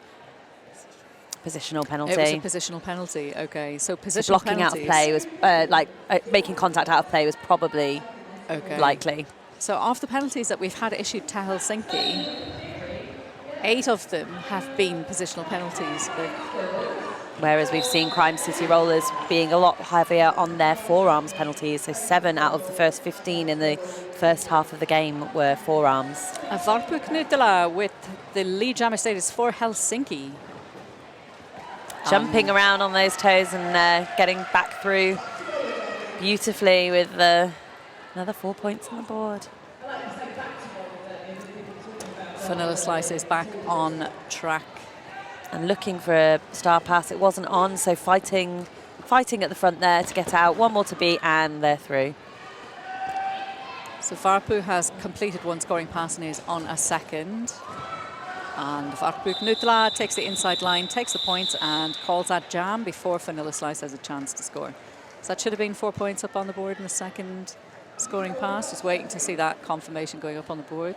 Positional penalty. It was a positional penalty. Okay, so positional blocking penalties. out of play was making contact out of play was probably likely. So of the penalties that we've had issued to Helsinki, 8 of them have been positional penalties. Whereas we've seen Crime City Rollers being a lot heavier on their forearms penalties. So 7 out of the first 15 in the first half of the game were forearms. Varpu Knutila with the lead jammer status for Helsinki. Jumping around on those toes and getting back through beautifully with another 4 points on the board. Vanilla Slice is back on track. And looking for a star pass. It wasn't on, so fighting at the front there to get out. 1 more to beat, and they're through. So Varpu has completed 1 scoring pass and is on a second. And Varpu Knutila takes the inside line, takes the points, and calls that jam before Vanilla Slice has a chance to score. So that should have been 4 points up on the board in the second scoring pass. Just waiting to see that confirmation going up on the board.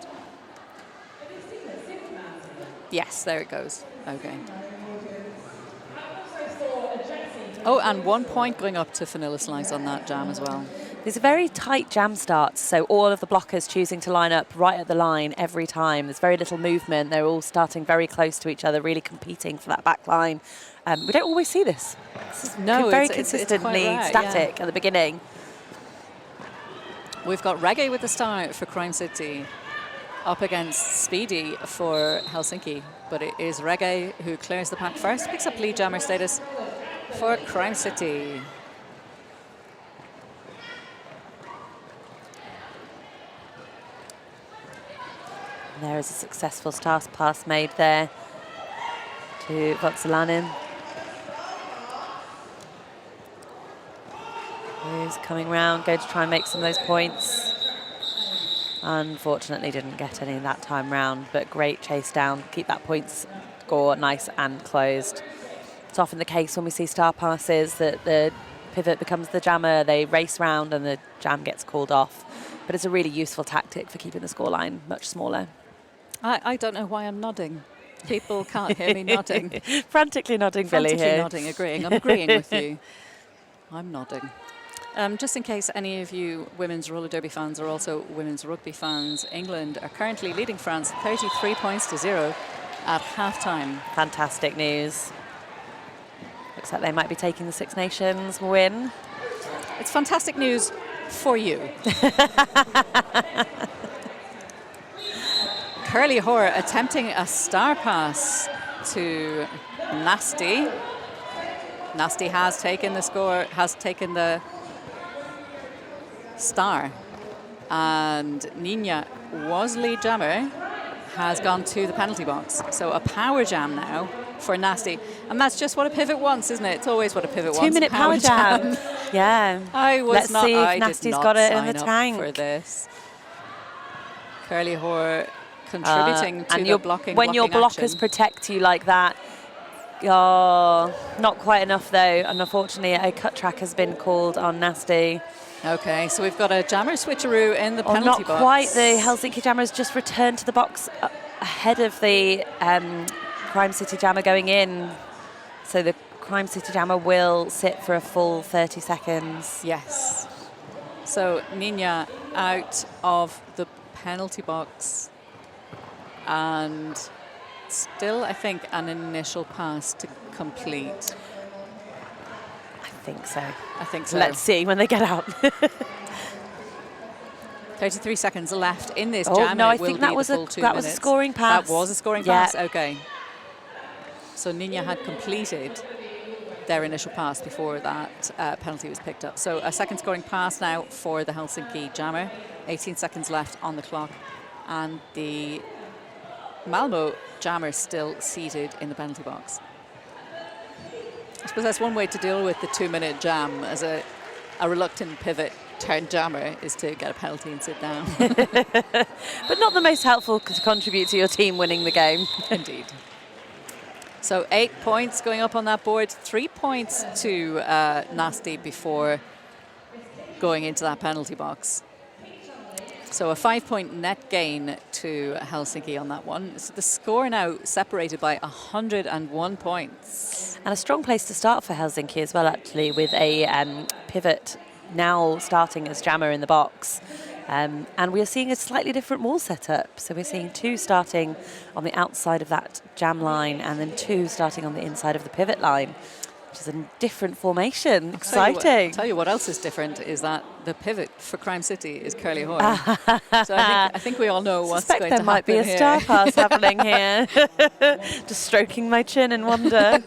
Yes, there it goes. Okay. Oh, and 1 point going up to Vanilla Slice on that jam as well. These are very tight jam starts, so all of the blockers choosing to line up right at the line every time. There's very little movement. They're all starting very close to each other, really competing for that back line. We don't always see this. No, very it's consistently static at the beginning. We've got Reggae with the start for Crime City up against Speedy for Helsinki, but it is Reggae who clears the pack first, picks up lead jammer status for Crime City. There is a successful star pass made there to Voxelainen, who's coming round, going to try and make some of those points. Unfortunately didn't get any that time round, but great chase down, keep that point score nice and closed. It's often the case when we see star passes that the pivot becomes the jammer, they race round and the jam gets called off. But it's a really useful tactic for keeping the scoreline much smaller. I don't know why I'm nodding. People can't hear me nodding. Frantically nodding, Billy here. Frantically nodding, agreeing. I'm agreeing with you. I'm nodding. Just in case any of you women's roller derby fans are also women's rugby fans, England are currently leading France 33 points to 0 at half-time. Fantastic news. Looks like they might be taking the Six Nations win. It's fantastic news for you. Curly Hoare attempting a star pass to Nasty. Nasty has taken the score, has taken the star. And Nina was lead jammer, has gone to the penalty box. So a power jam now for Nasty. And that's just what a pivot wants, isn't it? It's always what a pivot wants. 2-minute power jam. Yeah. Let's see if Nasty's got it in the tank. For this. Curly Hoare contributing to the blocking. When your blockers action. protect you like that, oh, not quite enough though. And unfortunately, a cut track has been called on Nasty. Okay, so we've got a jammer switcheroo in the penalty box. Not quite. The Helsinki jammer has just returned to the box ahead of the Crime City jammer going in. So the Crime City jammer will sit for a full 30 seconds. Yes. So Nina out of the penalty box. And still, I think, an initial pass to complete. I think so. So. Let's see when they get out. 33 seconds left in this jam. No, I think that was a scoring pass. That was a scoring pass. Okay. So Nina had completed their initial pass before that penalty was picked up. So a second scoring pass now for the Helsinki jammer. 18 seconds left on the clock, and the Malmo jammer still seated in the penalty box. I suppose that's one way to deal with the 2-minute jam as a reluctant pivot turned jammer, is to get a penalty and sit down. But not the most helpful to contribute to your team winning the game. Indeed. So 8 points going up on that board, 3 points to Nasty before going into that penalty box. So a 5-point net gain to Helsinki on that one. So the score now separated by 101 points. And a strong place to start for Helsinki as well, actually, with a pivot now starting as jammer in the box. And we're seeing a slightly different wall setup. So we're seeing 2 starting on the outside of that jam line and then 2 starting on the inside of the pivot line, which is a different formation. Exciting. Tell you what else is different is that the pivot for Crime City is Curly Hoare. So I think we all know what's going to happen. There might be a star pass happening here. Just stroking my chin in wonder.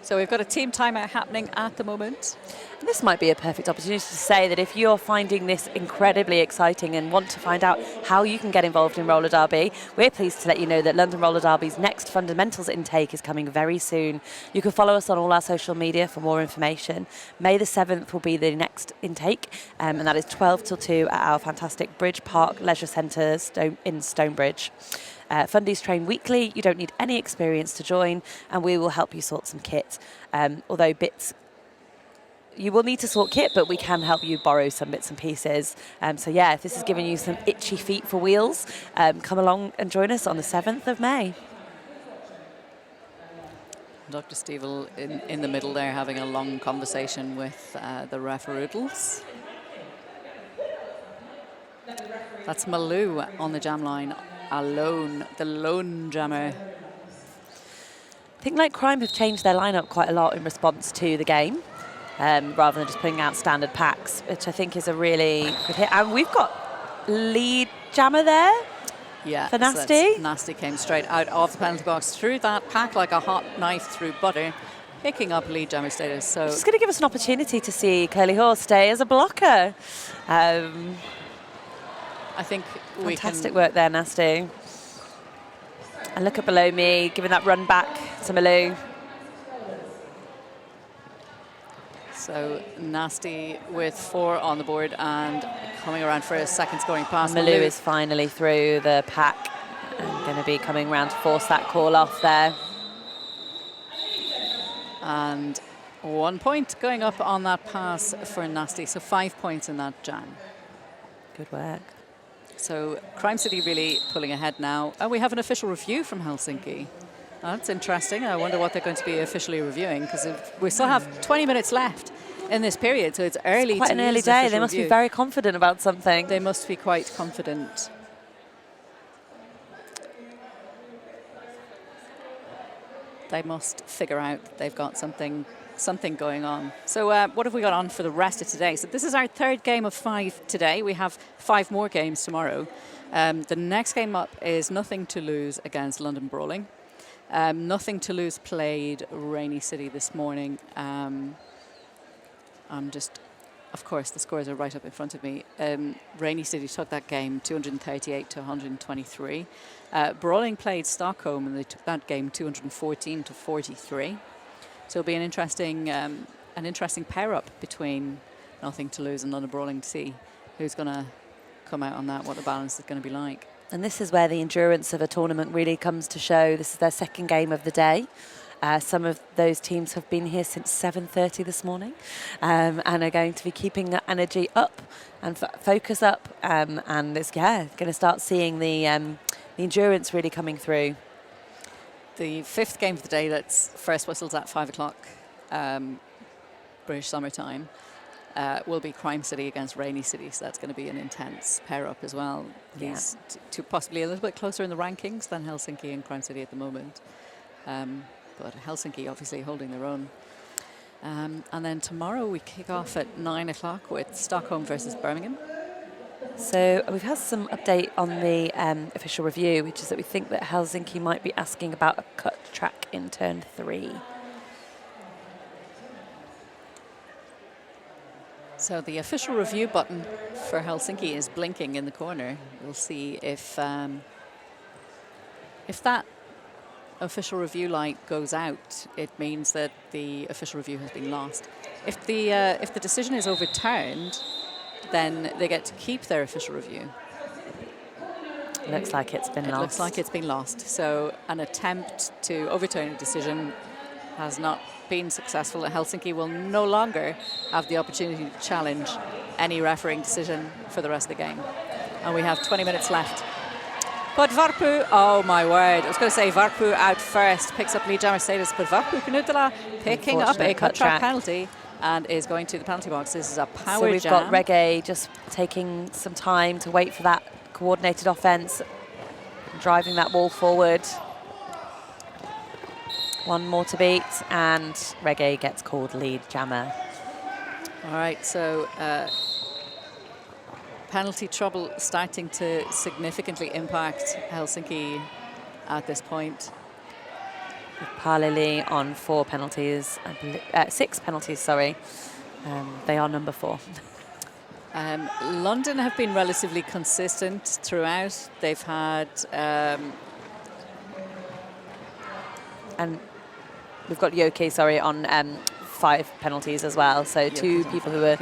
So we've got a team timeout happening at the moment. This might be a perfect opportunity to say that if you're finding this incredibly exciting and want to find out how you can get involved in Roller Derby, we're pleased to let you know that London Roller Derby's next fundamentals intake is coming very soon. You can follow us on all our social media for more information. May the 7th will be the next intake, and that is 12 till 2 at our fantastic Bridge Park Leisure Centre in Stonebridge. Fundies train weekly. You don't need any experience to join, and we will help you sort some kit. Although you will need to sort kit, but we can help you borrow some bits and pieces. So yeah, if this is giving you some itchy feet for wheels, come along and join us on the 7th of May. Dr. Stevel in the middle there having a long conversation with the referoodles. That's Malou on the jam line. Alone, the lone jammer. I think like Crime have changed their lineup quite a lot in response to the game, rather than just putting out standard packs, which I think is a really good hit. And we've got lead jammer there. Yeah, for Nasty. So Nasty came straight out of the penalty box through that pack like a hot knife through butter, picking up lead jammer status. So it's going to give us an opportunity to see Curly Hoare stay as a blocker. I think we fantastic work there, Nasty. And look at below me, giving that run back to Malou. So Nasty with 4 on the board and coming around for a second scoring pass. Malou is finally through the pack and going to be coming around to force that call off there. And 1 point going up on that pass for Nasty. So 5 points in that jam. Good work. So Crime City really pulling ahead now. And we have an official review from Helsinki. That's interesting. I wonder what they're going to be officially reviewing, because we still have 20 minutes left in this period, so it's early. It's quite an early day. They must be very confident about something. They must be quite confident. They must figure out they've got something going on. So what have we got on for the rest of today? So this is our 3rd game of 5 today. We have 5 more games tomorrow. The next game up is Nothing to Lose against London Brawling. Nothing to Lose played Rainy City this morning. Of course, the scores are right up in front of me. Rainy City took that game 238 to 123. Brawling played Stockholm, and they took that game 214 to 43. So it'll be an interesting pair up between Nothing to Lose and London Brawling to see who's going to come out on that, what the balance is going to be like. And this is where the endurance of a tournament really comes to show. This is their second game of the day. Some of those teams have been here since 7:30 this morning and are going to be keeping that energy up and focus up. And it's, going to start seeing the endurance really coming through. The fifth game of the day, that's first whistles at 5 o'clock British summertime, will be Crime City against Rainy City. So that's going to be an intense pair-up as well. These two possibly a little bit closer in the rankings than Helsinki and Crime City at the moment. But Helsinki obviously holding their own. And then tomorrow we kick off at 9 o'clock with Stockholm versus Birmingham. So we've had some update on the official review, which is that we think that Helsinki might be asking about a cut track in turn 3. So the official review button for Helsinki is blinking in the corner. We'll see if that official review light goes out, it means that the official review has been lost. If the decision is overturned, then they get to keep their official review. Looks like it's been lost. It looks like it's been lost. So an attempt to overturn a decision has not been successful. Helsinki will no longer have the opportunity to challenge any refereeing decision for the rest of the game. And we have 20 minutes left. But Varpu, oh my word, I was going to say Varpu out first, picks up lead Mercedes, but Varpu Knudela picking up a cut track penalty and is going to the penalty box. This is a power jam. So we've got Reggae just taking some time to wait for that coordinated offence, driving that wall forward. One more to beat, and Reggae gets called lead jammer. All right, so penalty trouble starting to significantly impact Helsinki at this point. Palili on 4 penalties, 6 penalties, sorry. They are number 4. London have been relatively consistent throughout. They've had... and we've got Yoki, sorry, on 5 penalties as well. So 2 people who are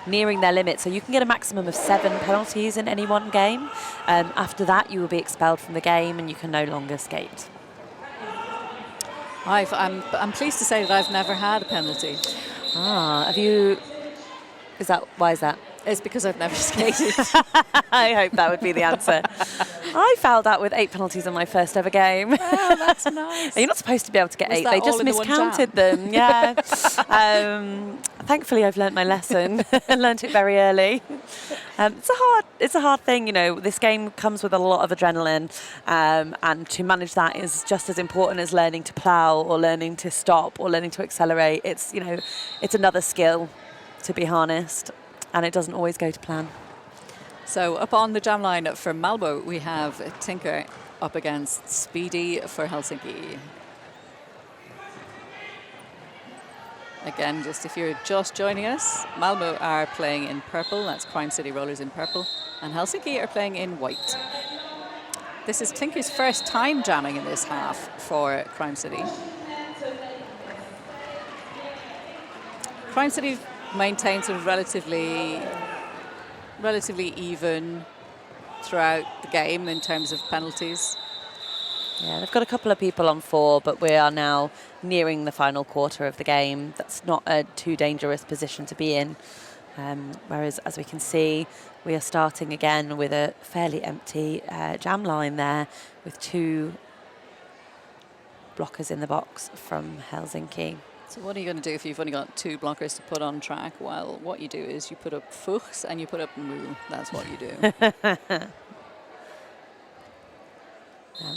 nearing their limit. So you can get a maximum of 7 penalties in any one game. After that, you will be expelled from the game and you can no longer skate. I'm pleased to say that I've never had a penalty. Have you? Why is that? It's because I've never skated. I hope that would be the answer. I fouled out with 8 penalties in my first ever game. Oh, that's nice. You're not supposed to be able to get 8. They just miscounted them. Yeah. Thankfully, I've learnt my lesson and learnt it very early. It's a hard thing, you know. This game comes with a lot of adrenaline, and to manage that is just as important as learning to plough or learning to stop or learning to accelerate. It's another skill to be harnessed, and it doesn't always go to plan. So up on the jam line for Malmo, we have Tinker up against Speedy for Helsinki. Again, just if you're just joining us, Malmo are playing in purple. That's Crime City Rollers in purple. And Helsinki are playing in white. This is Tinker's first time jamming in this half for Crime City. Crime City maintains sort of relatively even throughout the game in terms of penalties. Yeah, they've got a couple of people on 4, but we are now nearing the final quarter of the game. That's not a too dangerous position to be in. Whereas, as we can see, we are starting again with a fairly empty jam line there with 2 blockers in the box from Helsinki. So what are you going to do if you've only got 2 blockers to put on track? Well, what you do is you put up Fuchs and you put up Mu. That's what you do.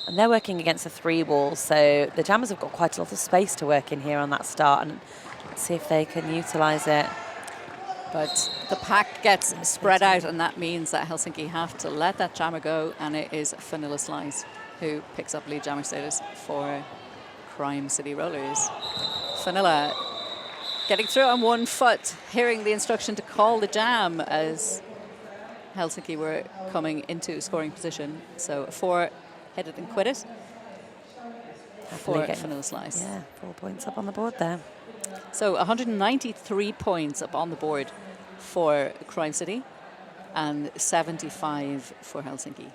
And they're working against a 3 wall, so the jammers have got quite a lot of space to work in here on that start, and let's see if they can utilise it. But the pack gets spread out, and that means that Helsinki have to let that jammer go, and it is Vanilla Slice who picks up lead jammer status for Crime City Rollers. Vanilla getting through on one foot, hearing the instruction to call the jam as Helsinki were coming into scoring position. So a 4 headed and quit it for Vanilla Slice. Yeah, 4 points up on the board there. So 193 points up on the board for Crime City and 75 for Helsinki.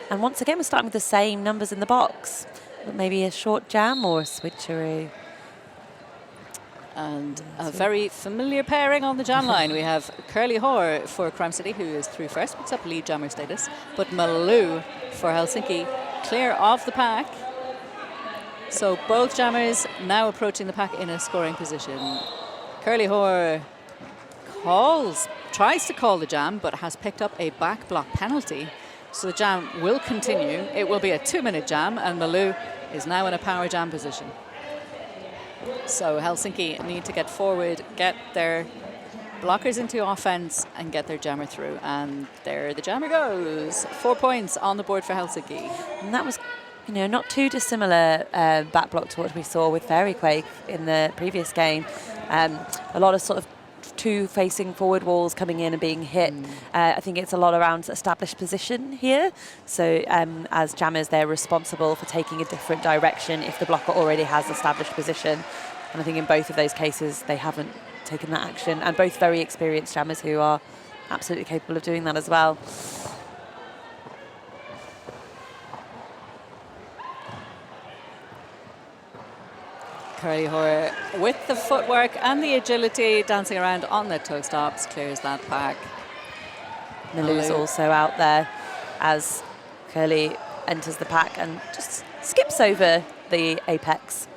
And once again, we're starting with the same numbers in the box. Maybe a short jam or a switcheroo. And a very familiar pairing on the jam line. We have Curly Hoare for Crime City, who is through first, picks up lead jammer status. But Malou for Helsinki, clear of the pack. So both jammers now approaching the pack in a scoring position. Curly Hoare tries to call the jam, but has picked up a back block penalty. So the jam will continue. It will be a 2-minute jam, and Malou is now in a power jam position. So Helsinki need to get forward, get their blockers into offense, and get their jammer through. And there the jammer goes. 4 points on the board for Helsinki. And that was, not too dissimilar back block to what we saw with Fairy Quake in the previous game. A lot of sort of two facing forward walls coming in and being hit. I think it's a lot around established position here. So as jammers, they're responsible for taking a different direction if the blocker already has established position. And I think in both of those cases, they haven't taken that action. And both very experienced jammers who are absolutely capable of doing that as well. Curly Hoare with the footwork and the agility, dancing around on the toe stops, clears that pack. Malou's also out there as Curly enters the pack and just skips over the apex.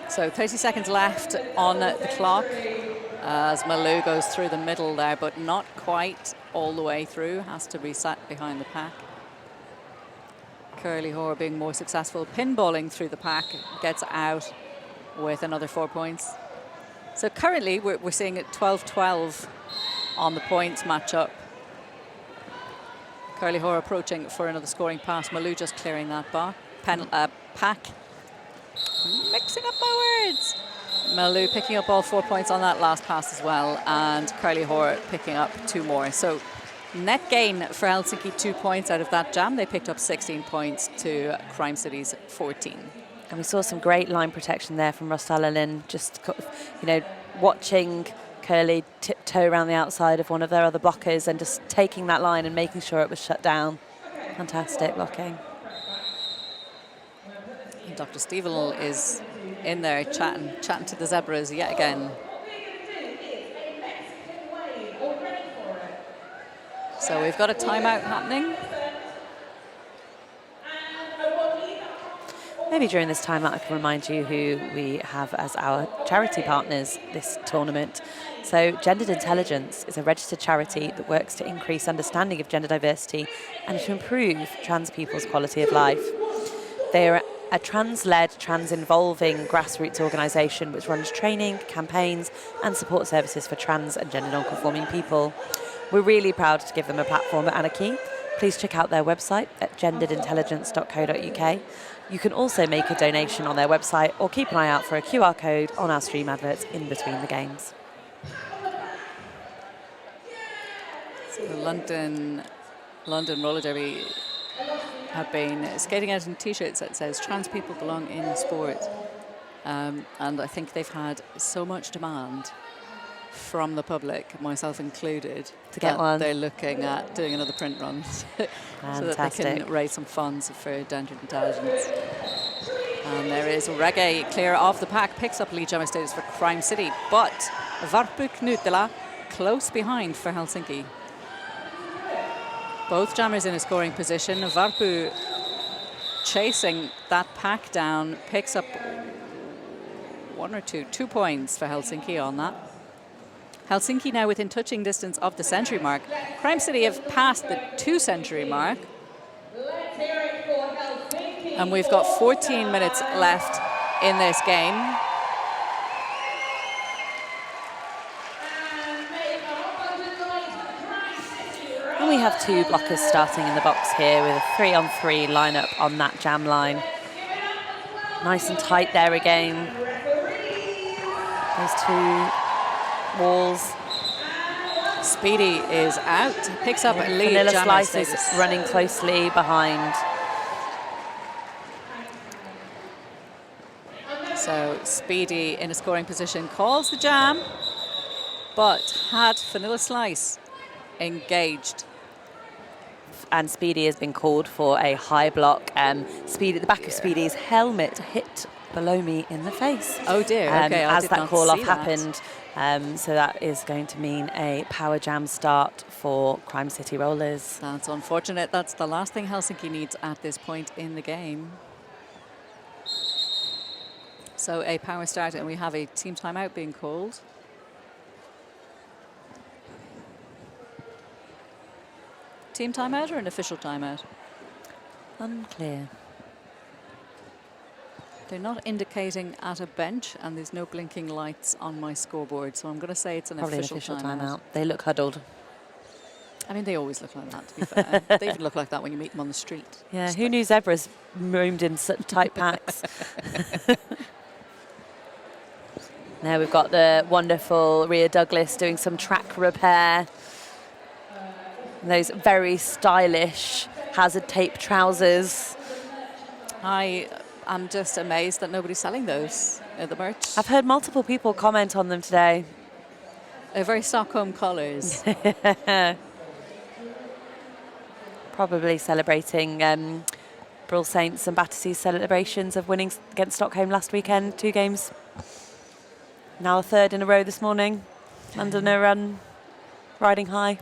So 30 seconds left on the clock as Malou goes through the middle there, but not quite all the way through, has to be sat behind the pack. Curly Hoare being more successful, pinballing through the pack, gets out with another 4 points. So currently we're seeing it 12-12 on the points matchup. Curly Hoare approaching for another scoring pass. Malou just clearing that pack. Mixing up my words. Malou picking up all 4 points on that last pass as well, and Curly Hoare picking up 2 more. So net gain for Helsinki, 2 points out of that jam. They picked up 16 points to Crime City's 14. And we saw some great line protection there from Rostalinen, just watching Curly tiptoe around the outside of one of their other blockers and just taking that line and making sure it was shut down. Fantastic blocking. And Dr. Stevel is in there chatting to the zebras yet again. So we've got a timeout happening. Maybe during this timeout I can remind you who we have as our charity partners this tournament. So Gendered Intelligence is a registered charity that works to increase understanding of gender diversity and to improve trans people's quality of life. They are a trans-led, trans-involving grassroots organisation which runs training, campaigns and support services for trans and gender non-conforming people. We're really proud to give them a platform at Anarchy. Please check out their website at genderedintelligence.co.uk. You can also make a donation on their website or keep an eye out for a QR code on our stream adverts in between the games. So London RollerDerby have been skating out in T-shirts that says trans people belong in sport. And I think they've had so much demand from the public, myself included, to get one. They're looking at doing another print run so that they can raise some funds for Gendered Intelligence. And there is Reggae clear of the pack, picks up lead jammer status for Crime City, but Varpu Knutila close behind for Helsinki. Both jammers in a scoring position. Varpu chasing that pack down, picks up 1 or 2 points for Helsinki on that. Helsinki now within touching distance of the century mark. Crime City have passed the 2-century mark. And we've got 14 minutes left in this game. And we have 2 blockers starting in the box here with a 3-on-3 lineup on that jam line. Nice and tight there again. Those 2 walls. Speedy is out, picks up a lead. Vanilla Jammer Slice is stays. running closely behind. So Speedy in a scoring position calls the jam, but had Vanilla Slice engaged. And Speedy has been called for a high block. Speedy, the back of Speedy's helmet hit below me in the face. Oh dear, okay, I as did that not call off see that. happened. So that is going to mean a power jam start for Crime City Rollers. That's unfortunate. That's the last thing Helsinki needs at this point in the game. So a power start, and we have a team timeout being called. Team timeout or an official timeout? Unclear. They're not indicating at a bench, and there's no blinking lights on my scoreboard, so I'm going to say it's Probably an official timeout. timeout. They look huddled. I mean, they always look like that, to be fair. They even look like that when you meet them on the street. Yeah, Just who like- knew zebras roamed in such tight packs? Now we've got the wonderful Rhea Douglas doing some track repair. Those very stylish hazard tape trousers. I am just amazed that nobody's selling those at the merch. I've heard multiple people comment on them today. They're very Stockholm colours. Probably celebrating Brill Saints and Battersea's celebrations of winning against Stockholm last weekend, 2 games. Now a 3rd in a row this morning. London are riding high.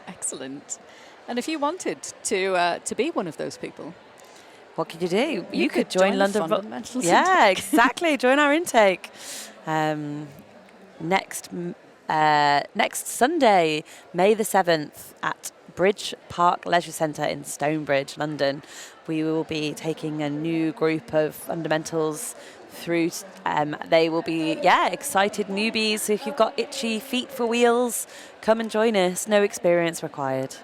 Excellent. And if you wanted to be one of those people, What could you do? You could could join join London. Fundamentals Yeah, Intake. exactly. Join our intake. Next Sunday, May the 7th, at Bridge Park Leisure Centre in Stonebridge, London. We will be taking a new group of fundamentals through. They will be, excited newbies. So if you've got itchy feet for wheels, come and join us. No experience required.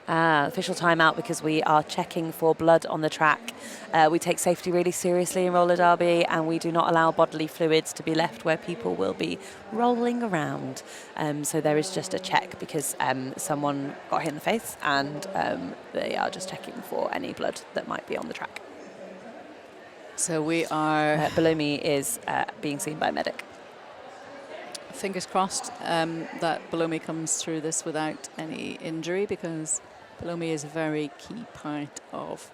Official timeout because we are checking for blood on the track. We take safety really seriously in roller derby, and we do not allow bodily fluids to be left where people will be rolling around. So there is just a check because someone got hit in the face, and they are just checking for any blood that might be on the track. so we are Below me is being seen by a medic. fingers crossed that below me comes through this without any injury, because below me is a very key part of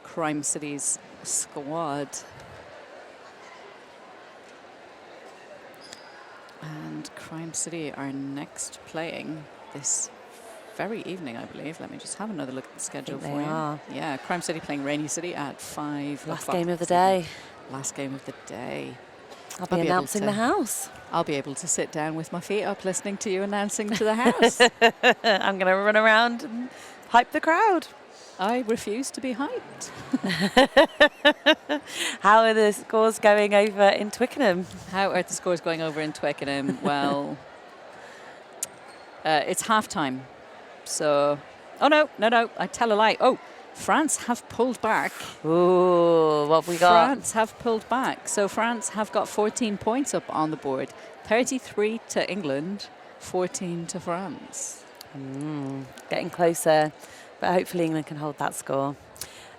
Crime City's squad. And Crime City are next playing this very evening, I believe. Let me just have another look at the schedule They for you. are. Yeah, Crime City playing Rainy City at 5 Last o'clock. game of the day. Last game of the day. I'll I'll be be able announcing to- the house. I'll be able to sit down with my feet up listening to you announcing to the house. I'm going to run around and hype the crowd. I refuse to be hyped. How are the scores going over in Twickenham? How are the scores going over in Twickenham? Well, it's half-time. So, oh, no, I tell a lie. Oh, France have pulled back. Ooh, what have we got? France have pulled back. So France have got 14 points up on the board. 33 to England, 14 to France. Getting closer, but hopefully England can hold that score.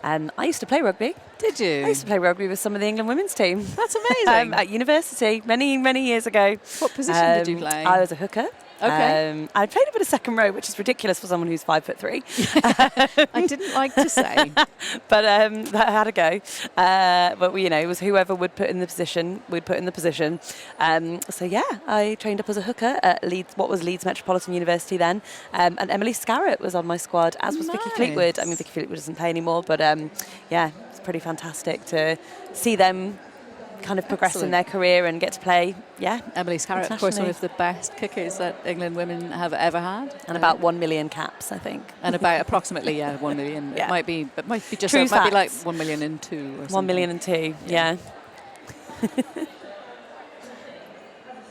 I used to play rugby. Did you? I used to play rugby with some of the England women's team. That's amazing. At university, many years ago. What position did you play? I was a hooker. Okay. I played a bit of second row, which is ridiculous for someone who's 5'3". I didn't like to say. But that had a go. But it was whoever would put in the position, we'd put in the position. So yeah, I trained up as a hooker at Leeds, what was Leeds Metropolitan University then. And Emily Scarrett was on my squad, as was Vicky Fleetwood. I mean, Vicky Fleetwood doesn't play anymore, but yeah, it's pretty fantastic to see them kind of progress in their career and get to play, Emily Scarrett, of course, one of the best kickers that England women have ever had. And about 1 million caps, I think. And about approximately, 1 million. Yeah. It might be just, True it might be like facts. 1 million and 2 or something. 1 million and 2, yeah.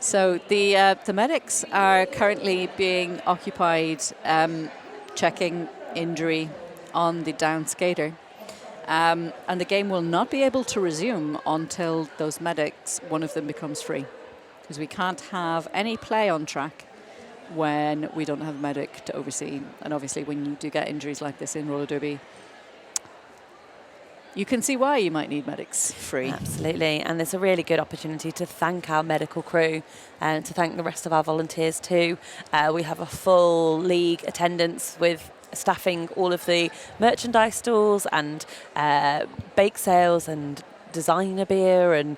So the medics are currently being occupied checking injury on the down skater. And the game will not be able to resume until those medics, one of them becomes free. Because we can't have any play on track when we don't have a medic to oversee. And obviously when you do get injuries like this in roller derby, you can see why you might need medics free. Absolutely, and it's a really good opportunity to thank our medical crew and to thank the rest of our volunteers too. We have a full league attendance with staffing all of the merchandise stalls and bake sales and designer beer and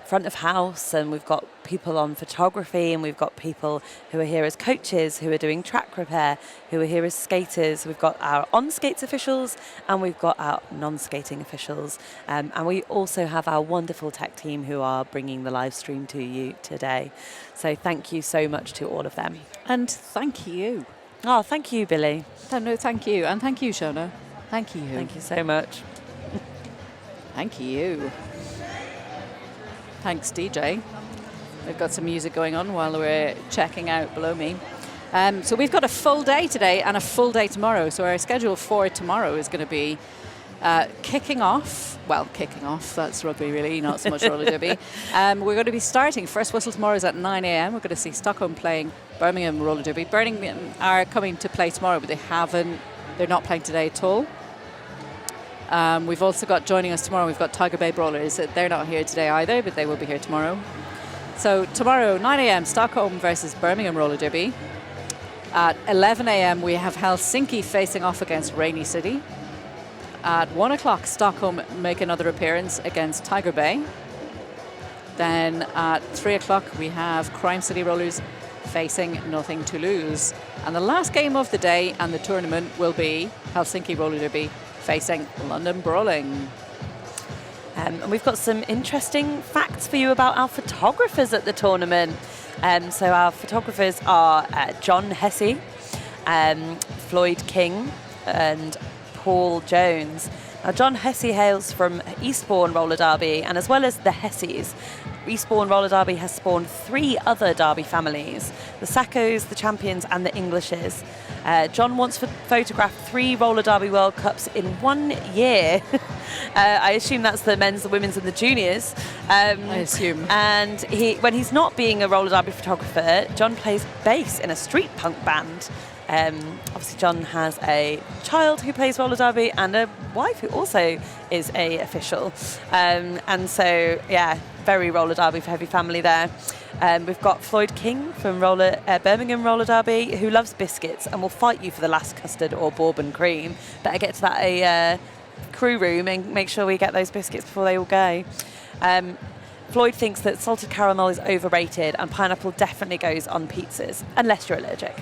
front of house, and we've got people on photography, and we've got people who are here as coaches, who are doing track repair, who are here as skaters. We've got our on-skates officials and we've got our non-skating officials, and we also have our wonderful tech team who are bringing the live stream to you today. So thank you so much to all of them. And thank you. Oh, thank you, Billy. No, thank you. And thank you, Shona. Thank you. Thank you so much. Thank you. Thanks, DJ. We've got some music going on while we're checking out below me. So we've got a full day today and a full day tomorrow. So our schedule for tomorrow is going to be kicking off. Well, kicking off, that's rugby really, not so much roller derby. We're going to be starting, first whistle tomorrow is at 9 a.m. We're going to see Stockholm playing Birmingham roller derby. Birmingham are coming to play tomorrow, but they're not playing today at all. We've also got joining us tomorrow, we've got Tiger Bay Brawlers. They're not here today either, but they will be here tomorrow. So tomorrow, 9 a.m, Stockholm versus Birmingham roller derby. At 11 a.m, we have Helsinki facing off against Rainy City. At 1 o'clock, Stockholm make another appearance against Tiger Bay. Then at 3 o'clock, we have Crime City Rollers facing Nothing to Lose. And the last game of the day and the tournament will be Helsinki Roller Derby facing London Brawling. And we've got some interesting facts for you about our photographers at the tournament. So our photographers are John Hesse, Floyd King and Paul Jones. Now, John Hesse hails from Eastbourne Roller Derby, and as well as the Hesses, Eastbourne Roller Derby has spawned 3 other Derby families, the Sackos, the Champions and the Englishes. John once photographed 3 Roller Derby World Cups in 1 year. I assume that's the men's, the women's and the juniors. I assume. And when he's not being a roller derby photographer, John plays bass in a street punk band. Obviously John has a child who plays roller derby and a wife who also is a official. And so, yeah, very roller derby for heavy family there. We've got Floyd King from Birmingham Roller Derby, who loves biscuits and will fight you for the last custard or bourbon cream. Better get to that crew room and make sure we get those biscuits before they all go. Floyd thinks that salted caramel is overrated and pineapple definitely goes on pizzas, unless you're allergic.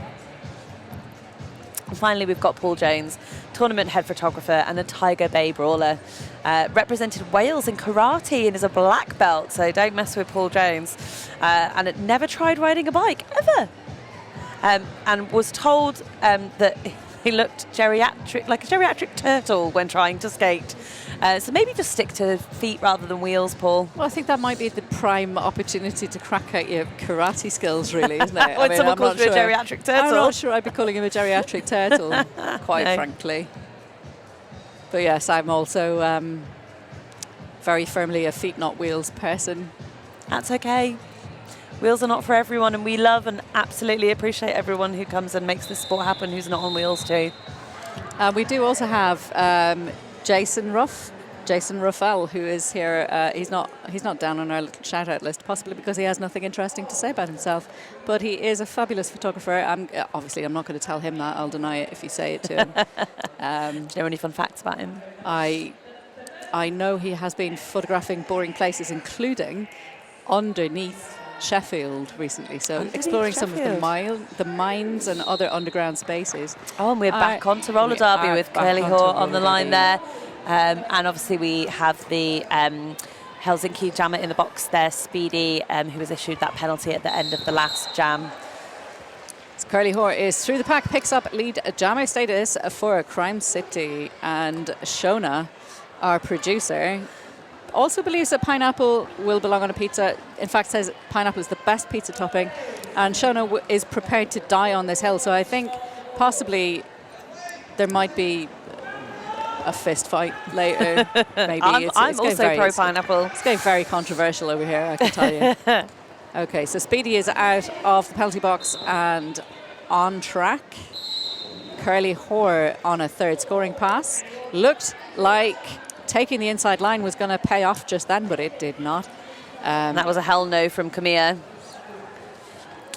And finally, we've got Paul Jones, tournament head photographer and a Tiger Bay Brawler. Represented Wales in karate and is a black belt, so don't mess with Paul Jones. And had never tried riding a bike, ever. And was told that he looked like a geriatric turtle when trying to skate. So maybe just stick to feet rather than wheels, Paul. Well, I think that might be the prime opportunity to crack out your karate skills, really, isn't it? When someone calls you a geriatric turtle. I'm not sure I'd be calling him a geriatric turtle, quite frankly. But yes, I'm also very firmly a feet, not wheels person. That's okay. Wheels are not for everyone, and we love and absolutely appreciate everyone who comes and makes this sport happen who's not on wheels too. We do also have Jason Ruffell, who is here. He's not down on our little shout-out list, possibly because he has nothing interesting to say about himself. But he is a fabulous photographer. Obviously, I'm not going to tell him that. I'll deny it if you say it to him. Do you know any fun facts about him? I know he has been photographing boring places, including underneath Sheffield recently. So exploring some of the mines and other underground spaces. Oh, and we're back onto roller derby with Curly Haw on the line there. And obviously we have the Helsinki jammer in the box there, Speedy, who was issued that penalty at the end of the last jam. So Curly Haw is through the pack, picks up lead jammer status for Crime City. And Shona, our producer, also believes that pineapple will belong on a pizza. In fact, says pineapple is the best pizza topping. And Shona is prepared to die on this hill. So I think possibly there might be a fist fight later. Maybe. I'm also pro pineapple. It's getting very controversial over here, I can tell you. Okay, so Speedy is out of the penalty box and on track. Curly Hoare on a third scoring pass. Looked like taking the inside line was going to pay off just then, but it did not. That was a hell no from Camilla.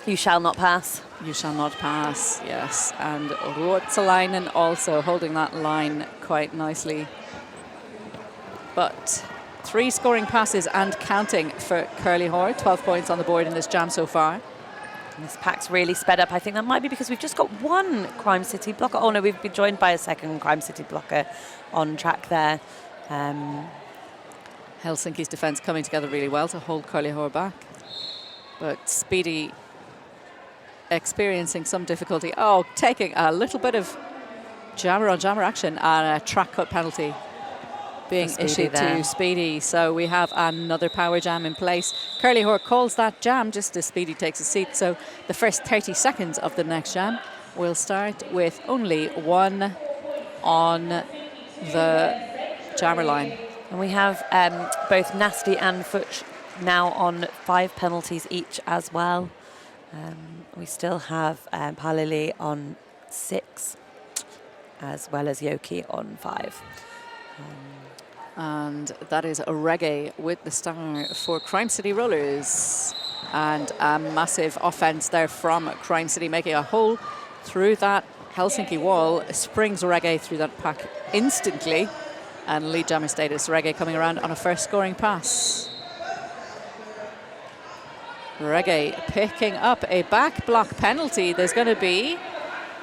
You shall not pass. You shall not pass, yes. And Ruotsalainen also holding that line quite nicely. But 3 scoring passes and counting for Curly Hoare. 12 points on the board in this jam so far. And this pack's really sped up. I think that might be because we've just got one Crime City blocker. Oh no, we've been joined by a second Crime City blocker on track there. Helsinki's defence coming together really well to hold Curly Hoare back. But Speedy experiencing some difficulty. Oh, taking a little bit of jammer on jammer action and a track cut penalty being issued to Speedy. So we have another power jam in place. Curly Hoare calls that jam just as Speedy takes a seat. So the first 30 seconds of the next jam will start with only one on the jammer line. And we have both Nasty and Futch now on 5 penalties each as well. We still have Palili on 6, as well as Yoki on 5. And that is a Reggae with the star for Crime City Rollers. And a massive offense there from Crime City, making a hole through that Helsinki wall. Springs Reggae through that pack instantly. And lead jammer status, Reggae coming around on a first scoring pass. Reggae picking up a back block penalty. There's going to be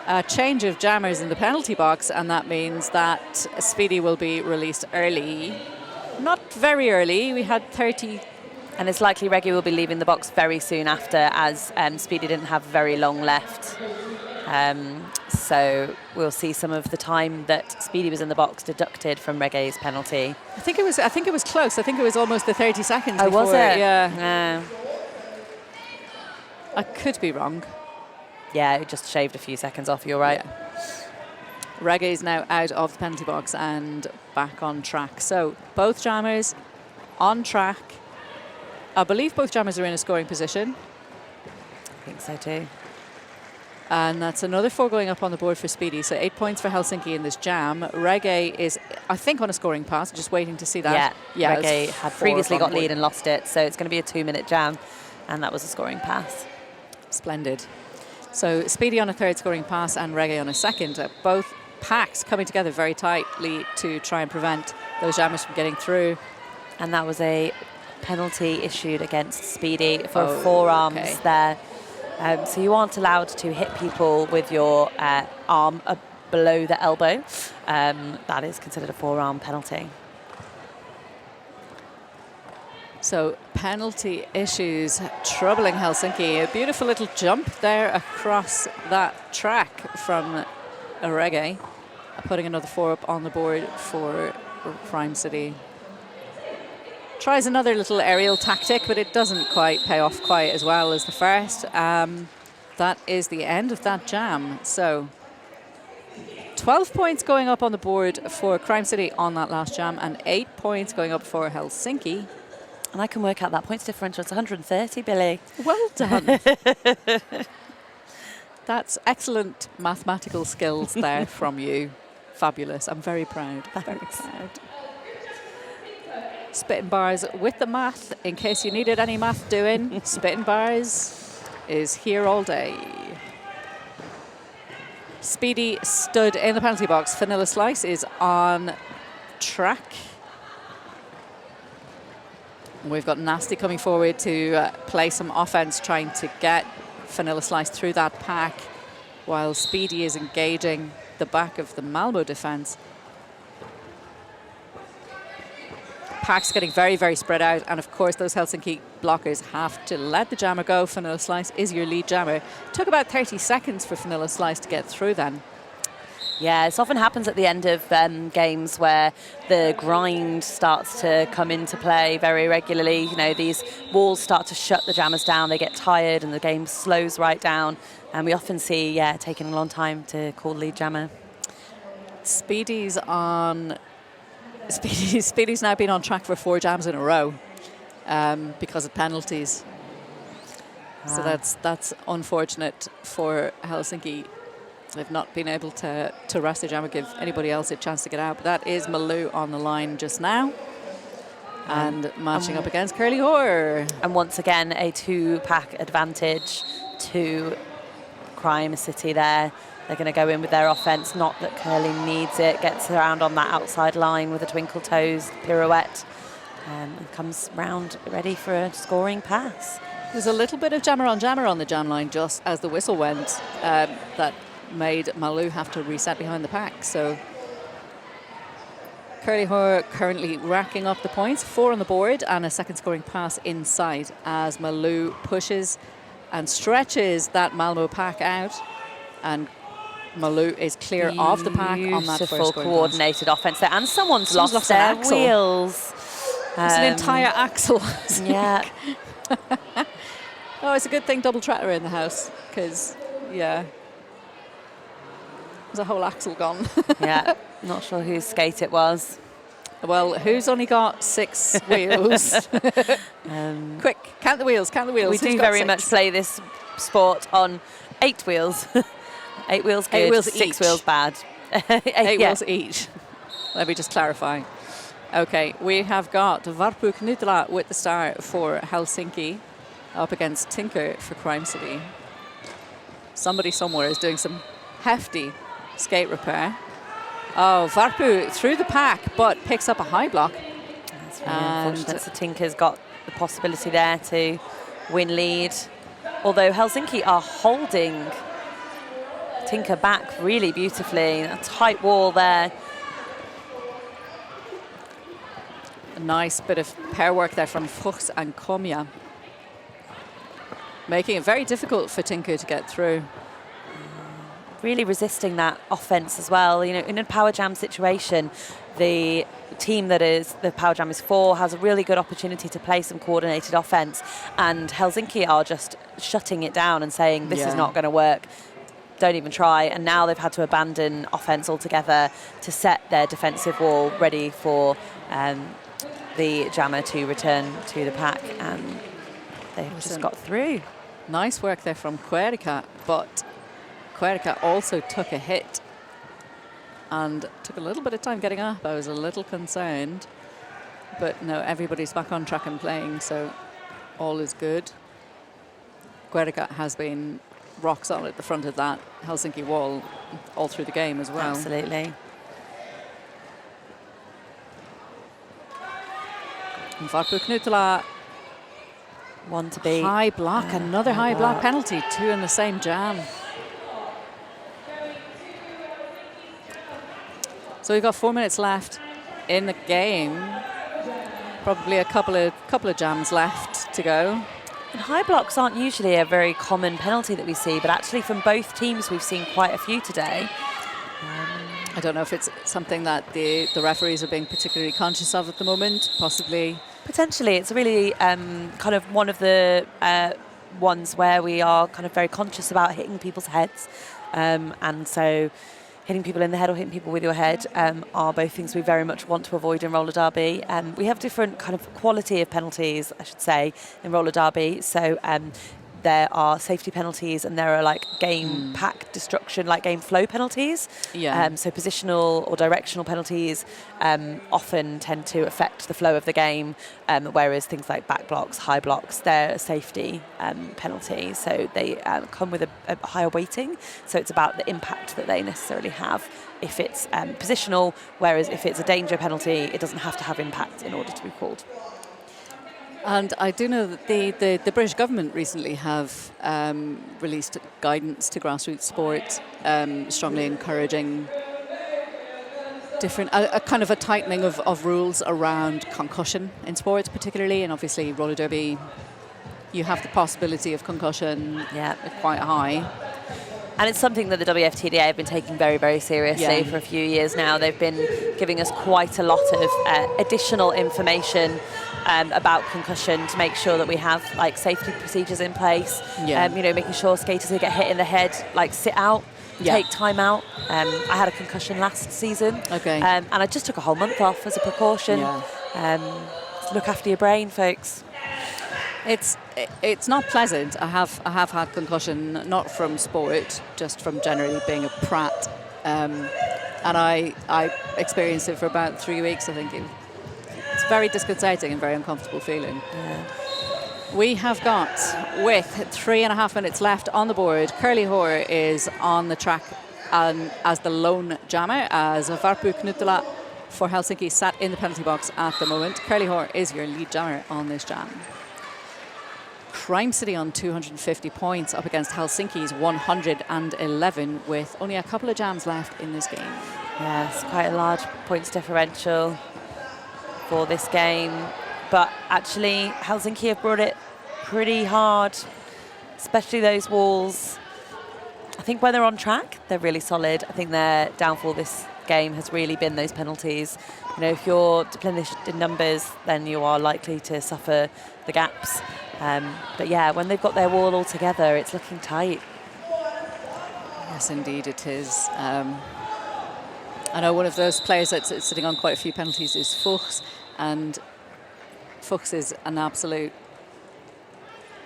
a change of jammers in the penalty box, and that means that Speedy will be released early. Not very early. We had 30. And it's likely Reggae will be leaving the box very soon after, as Speedy didn't have very long left. So we'll see some of the time that Speedy was in the box deducted from Reggae's penalty. I think it was close. I think it was almost the 30 seconds. Oh, was it? Yeah. I could be wrong. Yeah, it just shaved a few seconds off. You're right. Yeah. Reggae is now out of the penalty box and back on track. So both jammers on track. I believe both jammers are in a scoring position. I think so too. And that's another 4 going up on the board for Speedy. So 8 points for Helsinki in this jam. Reggae is, I think, on a scoring pass. Just waiting to see that. Yeah, Reggae had previously got lead and lost it. So it's going to be a 2-minute jam. And that was a scoring pass. Splendid. So Speedy on a third scoring pass and Reggae on a second. Both packs coming together very tightly to try and prevent those jammers from getting through. And that was a penalty issued against Speedy for forearms there. So you aren't allowed to hit people with your arm below the elbow. That is considered a forearm penalty. So penalty issues troubling Helsinki. A beautiful little jump there across that track from a Reggae. Putting another 4 up on the board for Crime City. Tries another little aerial tactic, but it doesn't quite pay off quite as well as the first. That is the end of that jam. So 12 points going up on the board for Crime City on that last jam, and 8 points going up for Helsinki. And I can work out that points differential. It's 130, Billy. Well done. That's excellent mathematical skills there from you. Fabulous. I'm very proud. Very proud. Spitting Bars with the math, in case you needed any math doing. Spitting Bars is here all day. Speedy stood in the penalty box. Vanilla Slice is on track. We've got Nasty coming forward to play some offense, trying to get Vanilla Slice through that pack, while Speedy is engaging the back of the Malmo defense. Pack's getting very, very spread out, and of course those Helsinki blockers have to let the jammer go. Vanilla Slice is your lead jammer. Took about 30 seconds for Vanilla Slice to get through then. Yeah, this often happens at the end of games where the grind starts to come into play very regularly. You know, these walls start to shut the jammers down, they get tired and the game slows right down. And we often see, taking a long time to call the lead jammer. Speedy's now been on track for 4 jams in a row because of penalties. So that's unfortunate for Helsinki. They've not been able to rest the jammer, give anybody else a chance to get out. But that is Malou on the line just now. And matching up against Curly Hoare. And once again, a 2-pack advantage to Crime City there. They're going to go in with their offence. Not that Curly needs it. Gets around on that outside line with a twinkle toes pirouette. And comes round ready for a scoring pass. There's a little bit of jammer on the jam line just as the whistle went. That made Malou have to reset behind the pack. So Curly Hoare currently racking up the points, 4 on the board and a second scoring pass inside as Malou pushes and stretches that Malmo pack out, and Malou is clear of the pack on that first scoring coordinated pass. Offence there, and someone's lost their wheels. It's an entire axle. Yeah. Oh, it's a good thing double treader in the house, because there's a whole axle gone. Yeah, not sure whose skate it was. Well, who's only got 6 wheels? Quick, count the wheels, We do very much play this sport on 8 wheels. 8 wheels good, 8 wheels 6 each. wheels bad. 8 wheels each. Let me just clarify. Okay, we have got Varpu Knudla with the start for Helsinki up against Tinker for Crime City. Somebody somewhere is doing some hefty skate repair. Oh, Varpu through the pack, but picks up a high block. That's really unfortunate. So Tinker's got the possibility there to win lead. Although Helsinki are holding Tinker back really beautifully. A tight wall there. A nice bit of pair work there from Fuchs and Komia, making it very difficult for Tinker to get through. Really resisting that offence as well. You know, in a power jam situation, the team that is the power jam is for has a really good opportunity to play some coordinated offence, and Helsinki are just shutting it down and saying this is not going to work. Don't even try. And now they've had to abandon offence altogether to set their defensive wall ready for the jammer to return to the pack, and they've just got through. Nice work there from Querica, but Querica also took a hit and took a little bit of time getting up. I was a little concerned, but no, everybody's back on track and playing, so all is good. Querica has been rock solid at the front of that Helsinki wall all through the game as well. Absolutely. And Varpu Knutila, one to beat. High block, another high block penalty, 2 in the same jam. So we've got 4 minutes left in the game. Probably a couple of jams left to go. And high blocks aren't usually a very common penalty that we see, but actually from both teams we've seen quite a few today. I don't know if it's something that the referees are being particularly conscious of at the moment, possibly. Potentially, it's really kind of one of the ones where we are kind of very conscious about hitting people's heads. And so hitting people in the head or hitting people with your head are both things we very much want to avoid in roller derby. We have different kind of quality of penalties, I should say, in roller derby. So there are safety penalties and there are like game pack destruction, like game flow penalties. Yeah. So positional or directional penalties often tend to affect the flow of the game, whereas things like back blocks, high blocks, they're a safety penalty. So they come with a higher weighting. So it's about the impact that they necessarily have if it's positional, whereas if it's a danger penalty, it doesn't have to have impact in order to be called. And I do know that the British government recently have released guidance to grassroots sport, strongly encouraging a kind of a tightening of rules around concussion in sports particularly, and obviously roller derby, you have the possibility of concussion quite high. And it's something that the WFTDA have been taking very, very seriously for a few years now. They've been giving us quite a lot of additional information about concussion to make sure that we have like safety procedures in place. Making sure skaters who get hit in the head like sit out, take time out. I had a concussion last season, and I just took a whole month off as a precaution. Look after your brain, folks. It's not pleasant. I have had concussion, not from sport, just from generally being a prat, and I experienced it for about 3 weeks. I think it's very disconcerting and very uncomfortable feeling. We have got, with 3.5 minutes left on the board, Curly Hoare is on the track as the lone jammer, as Varpu Knutula for Helsinki sat in the penalty box at the moment. Curly Hoare is your lead jammer on this jam. Crime City on 250 points up against Helsinki's 111 with only a couple of jams left in this game. It's quite a large points differential for this game. But actually, Helsinki have brought it pretty hard, especially those walls. I think when they're on track, they're really solid. I think their downfall this game has really been those penalties. If you're depleted in numbers, then you are likely to suffer the gaps. But when they've got their wall all together, it's looking tight. Yes, indeed it is. I know one of those players that's sitting on quite a few penalties is Fuchs, and Fuchs is an absolute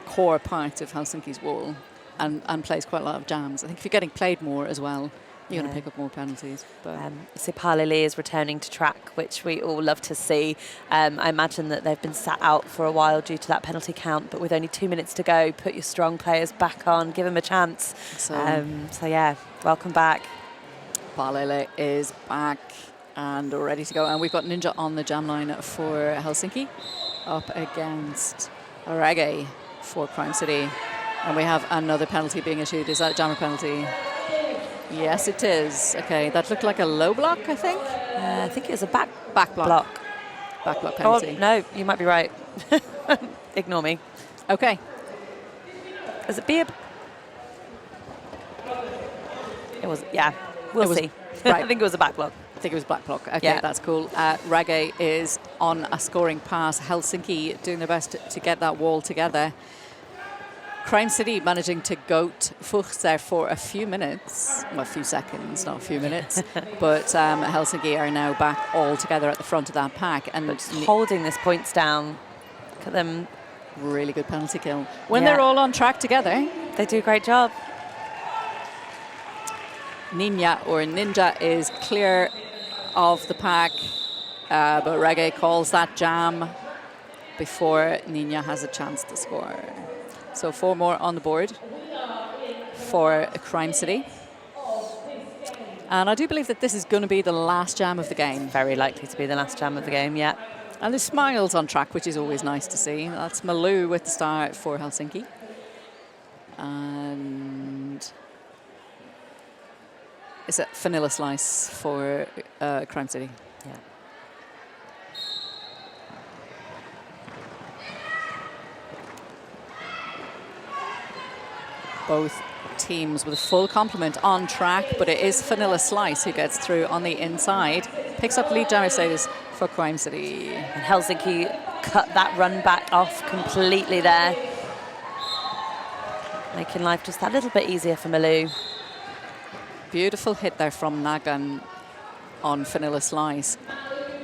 core part of Helsinki's wall and plays quite a lot of jams. I think if you're getting played more as well, you're going to pick up more penalties. But Sipalili is returning to track, which we all love to see. I imagine that they've been sat out for a while due to that penalty count, but with only 2 minutes to go, put your strong players back on, give them a chance. Welcome back. Palele is back and ready to go. And we've got Ninja on the jam line for Helsinki up against Reggae for Crime City. And we have another penalty being issued. Is that a jammer penalty? Yes, it is. Okay, that looked like a low block, I think. I think it was a back block. Back block penalty. Oh, no, you might be right. Ignore me. Okay. Was it Beard? It was, we'll see. Right. I think it was a back block. I think it was back block. Okay, that's cool. Reggae is on a scoring pass. Helsinki doing their best to get that wall together. Crime City managing to goat Fuchs there for a few minutes, well, a few seconds, not a few minutes. But Helsinki are now back all together at the front of that pack and just holding this points down. Look at them. Really good penalty kill. When they're all on track together, they do a great job. Ninja is clear of the pack, but Reggae calls that jam before Ninja has a chance to score. So 4 more on the board for Crime City. And I do believe that this is going to be the last jam of the game. Very likely to be the last jam of the game, yeah. And there's smiles on track, which is always nice to see. That's Malou with the start for Helsinki. And it's a vanilla slice for Crime City. Yeah. Both teams with a full complement on track, but it is Vanilla Slice who gets through on the inside. Picks up lead jammer status for Crime City. And Helsinki cut that run back off completely there, making life just that little bit easier for Malou. Beautiful hit there from Nagan on Vanilla Slice,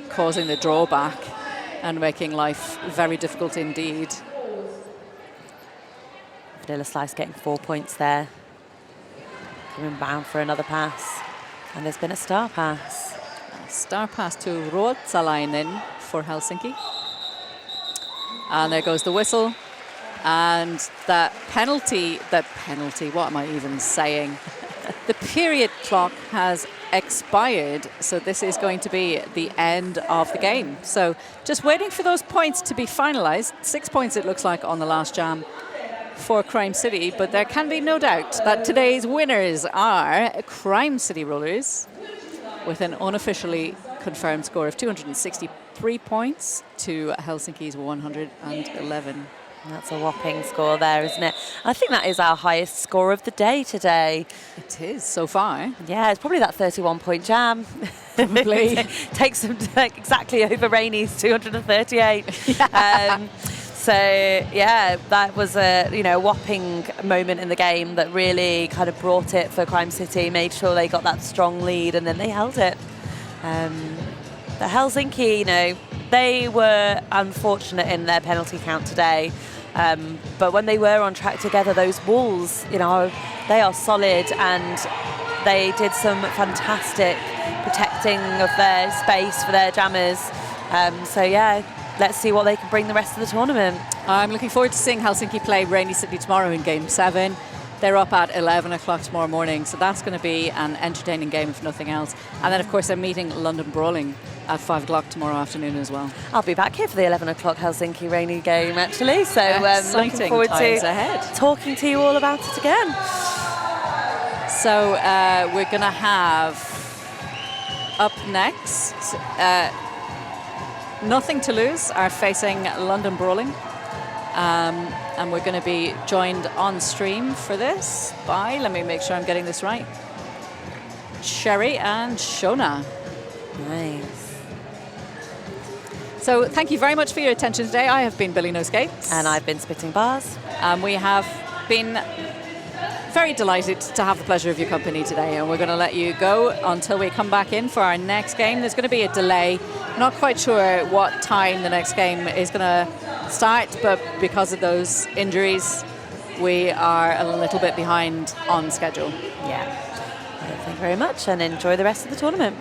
causing the drawback and making life very difficult indeed. Vanilla Slice getting 4 points there. Coming bound for another pass. And there's been a star pass. A star pass to Ruotsalainen for Helsinki. And there goes the whistle. And the penalty, what am I even saying? The period clock has expired, so this is going to be the end of the game. So just waiting for those points to be finalized. 6 points it looks like on the last jam for Crime City, but there can be no doubt that today's winners are Crime City Rollers with an unofficially confirmed score of 263 points to Helsinki's 111. That's a whopping score there, isn't it? I think that is our highest score of the day today. It is, so far. Yeah, it's probably that 31-point jam. Probably. Takes them to exactly over Rainey's 238. So, yeah, that was a whopping moment in the game that really kind of brought it for Crime City, made sure they got that strong lead, and then they held it. The Helsinki, they were unfortunate in their penalty count today. But when they were on track together, those walls, they are solid, and they did some fantastic protecting of their space for their jammers. So, yeah, let's see what they can bring the rest of the tournament. I'm looking forward to seeing Helsinki play Rainy City tomorrow in Game 7. They're up at 11 o'clock tomorrow morning, so that's going to be an entertaining game, if nothing else. And then, of course, they're meeting London Brawling at 5 o'clock tomorrow afternoon as well. I'll be back here for the 11 o'clock Helsinki Rainy game, actually. So looking forward to talking to you all about it again. So we're going to have up next, Nothing to Lose are facing London Brawling. And we're going to be joined on stream for this by, let me make sure I'm getting this right, Sherry and Shona. Nice. So thank you very much for your attention today. I have been Billy No Skates. And I've been Spitting Bars. And we have been very delighted to have the pleasure of your company today. And we're going to let you go until we come back in for our next game. There's going to be a delay. Not quite sure what time the next game is going to start, but because of those injuries, we are a little bit behind on schedule. Yeah. Thank you very much, and enjoy the rest of the tournament.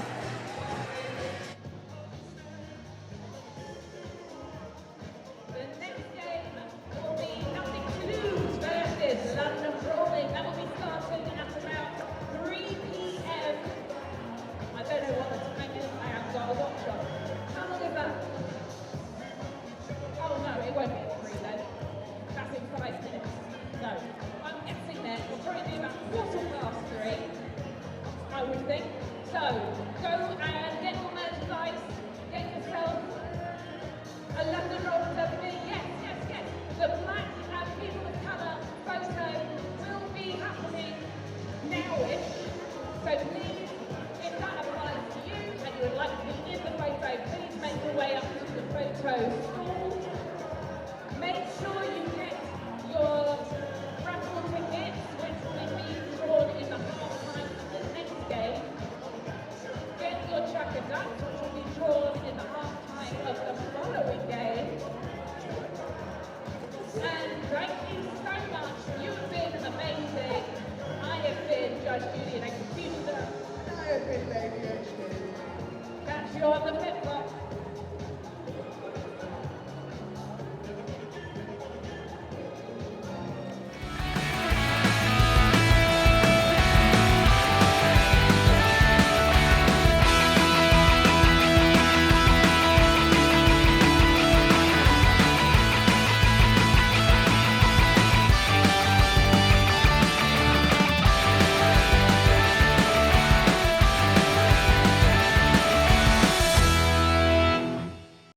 So, go and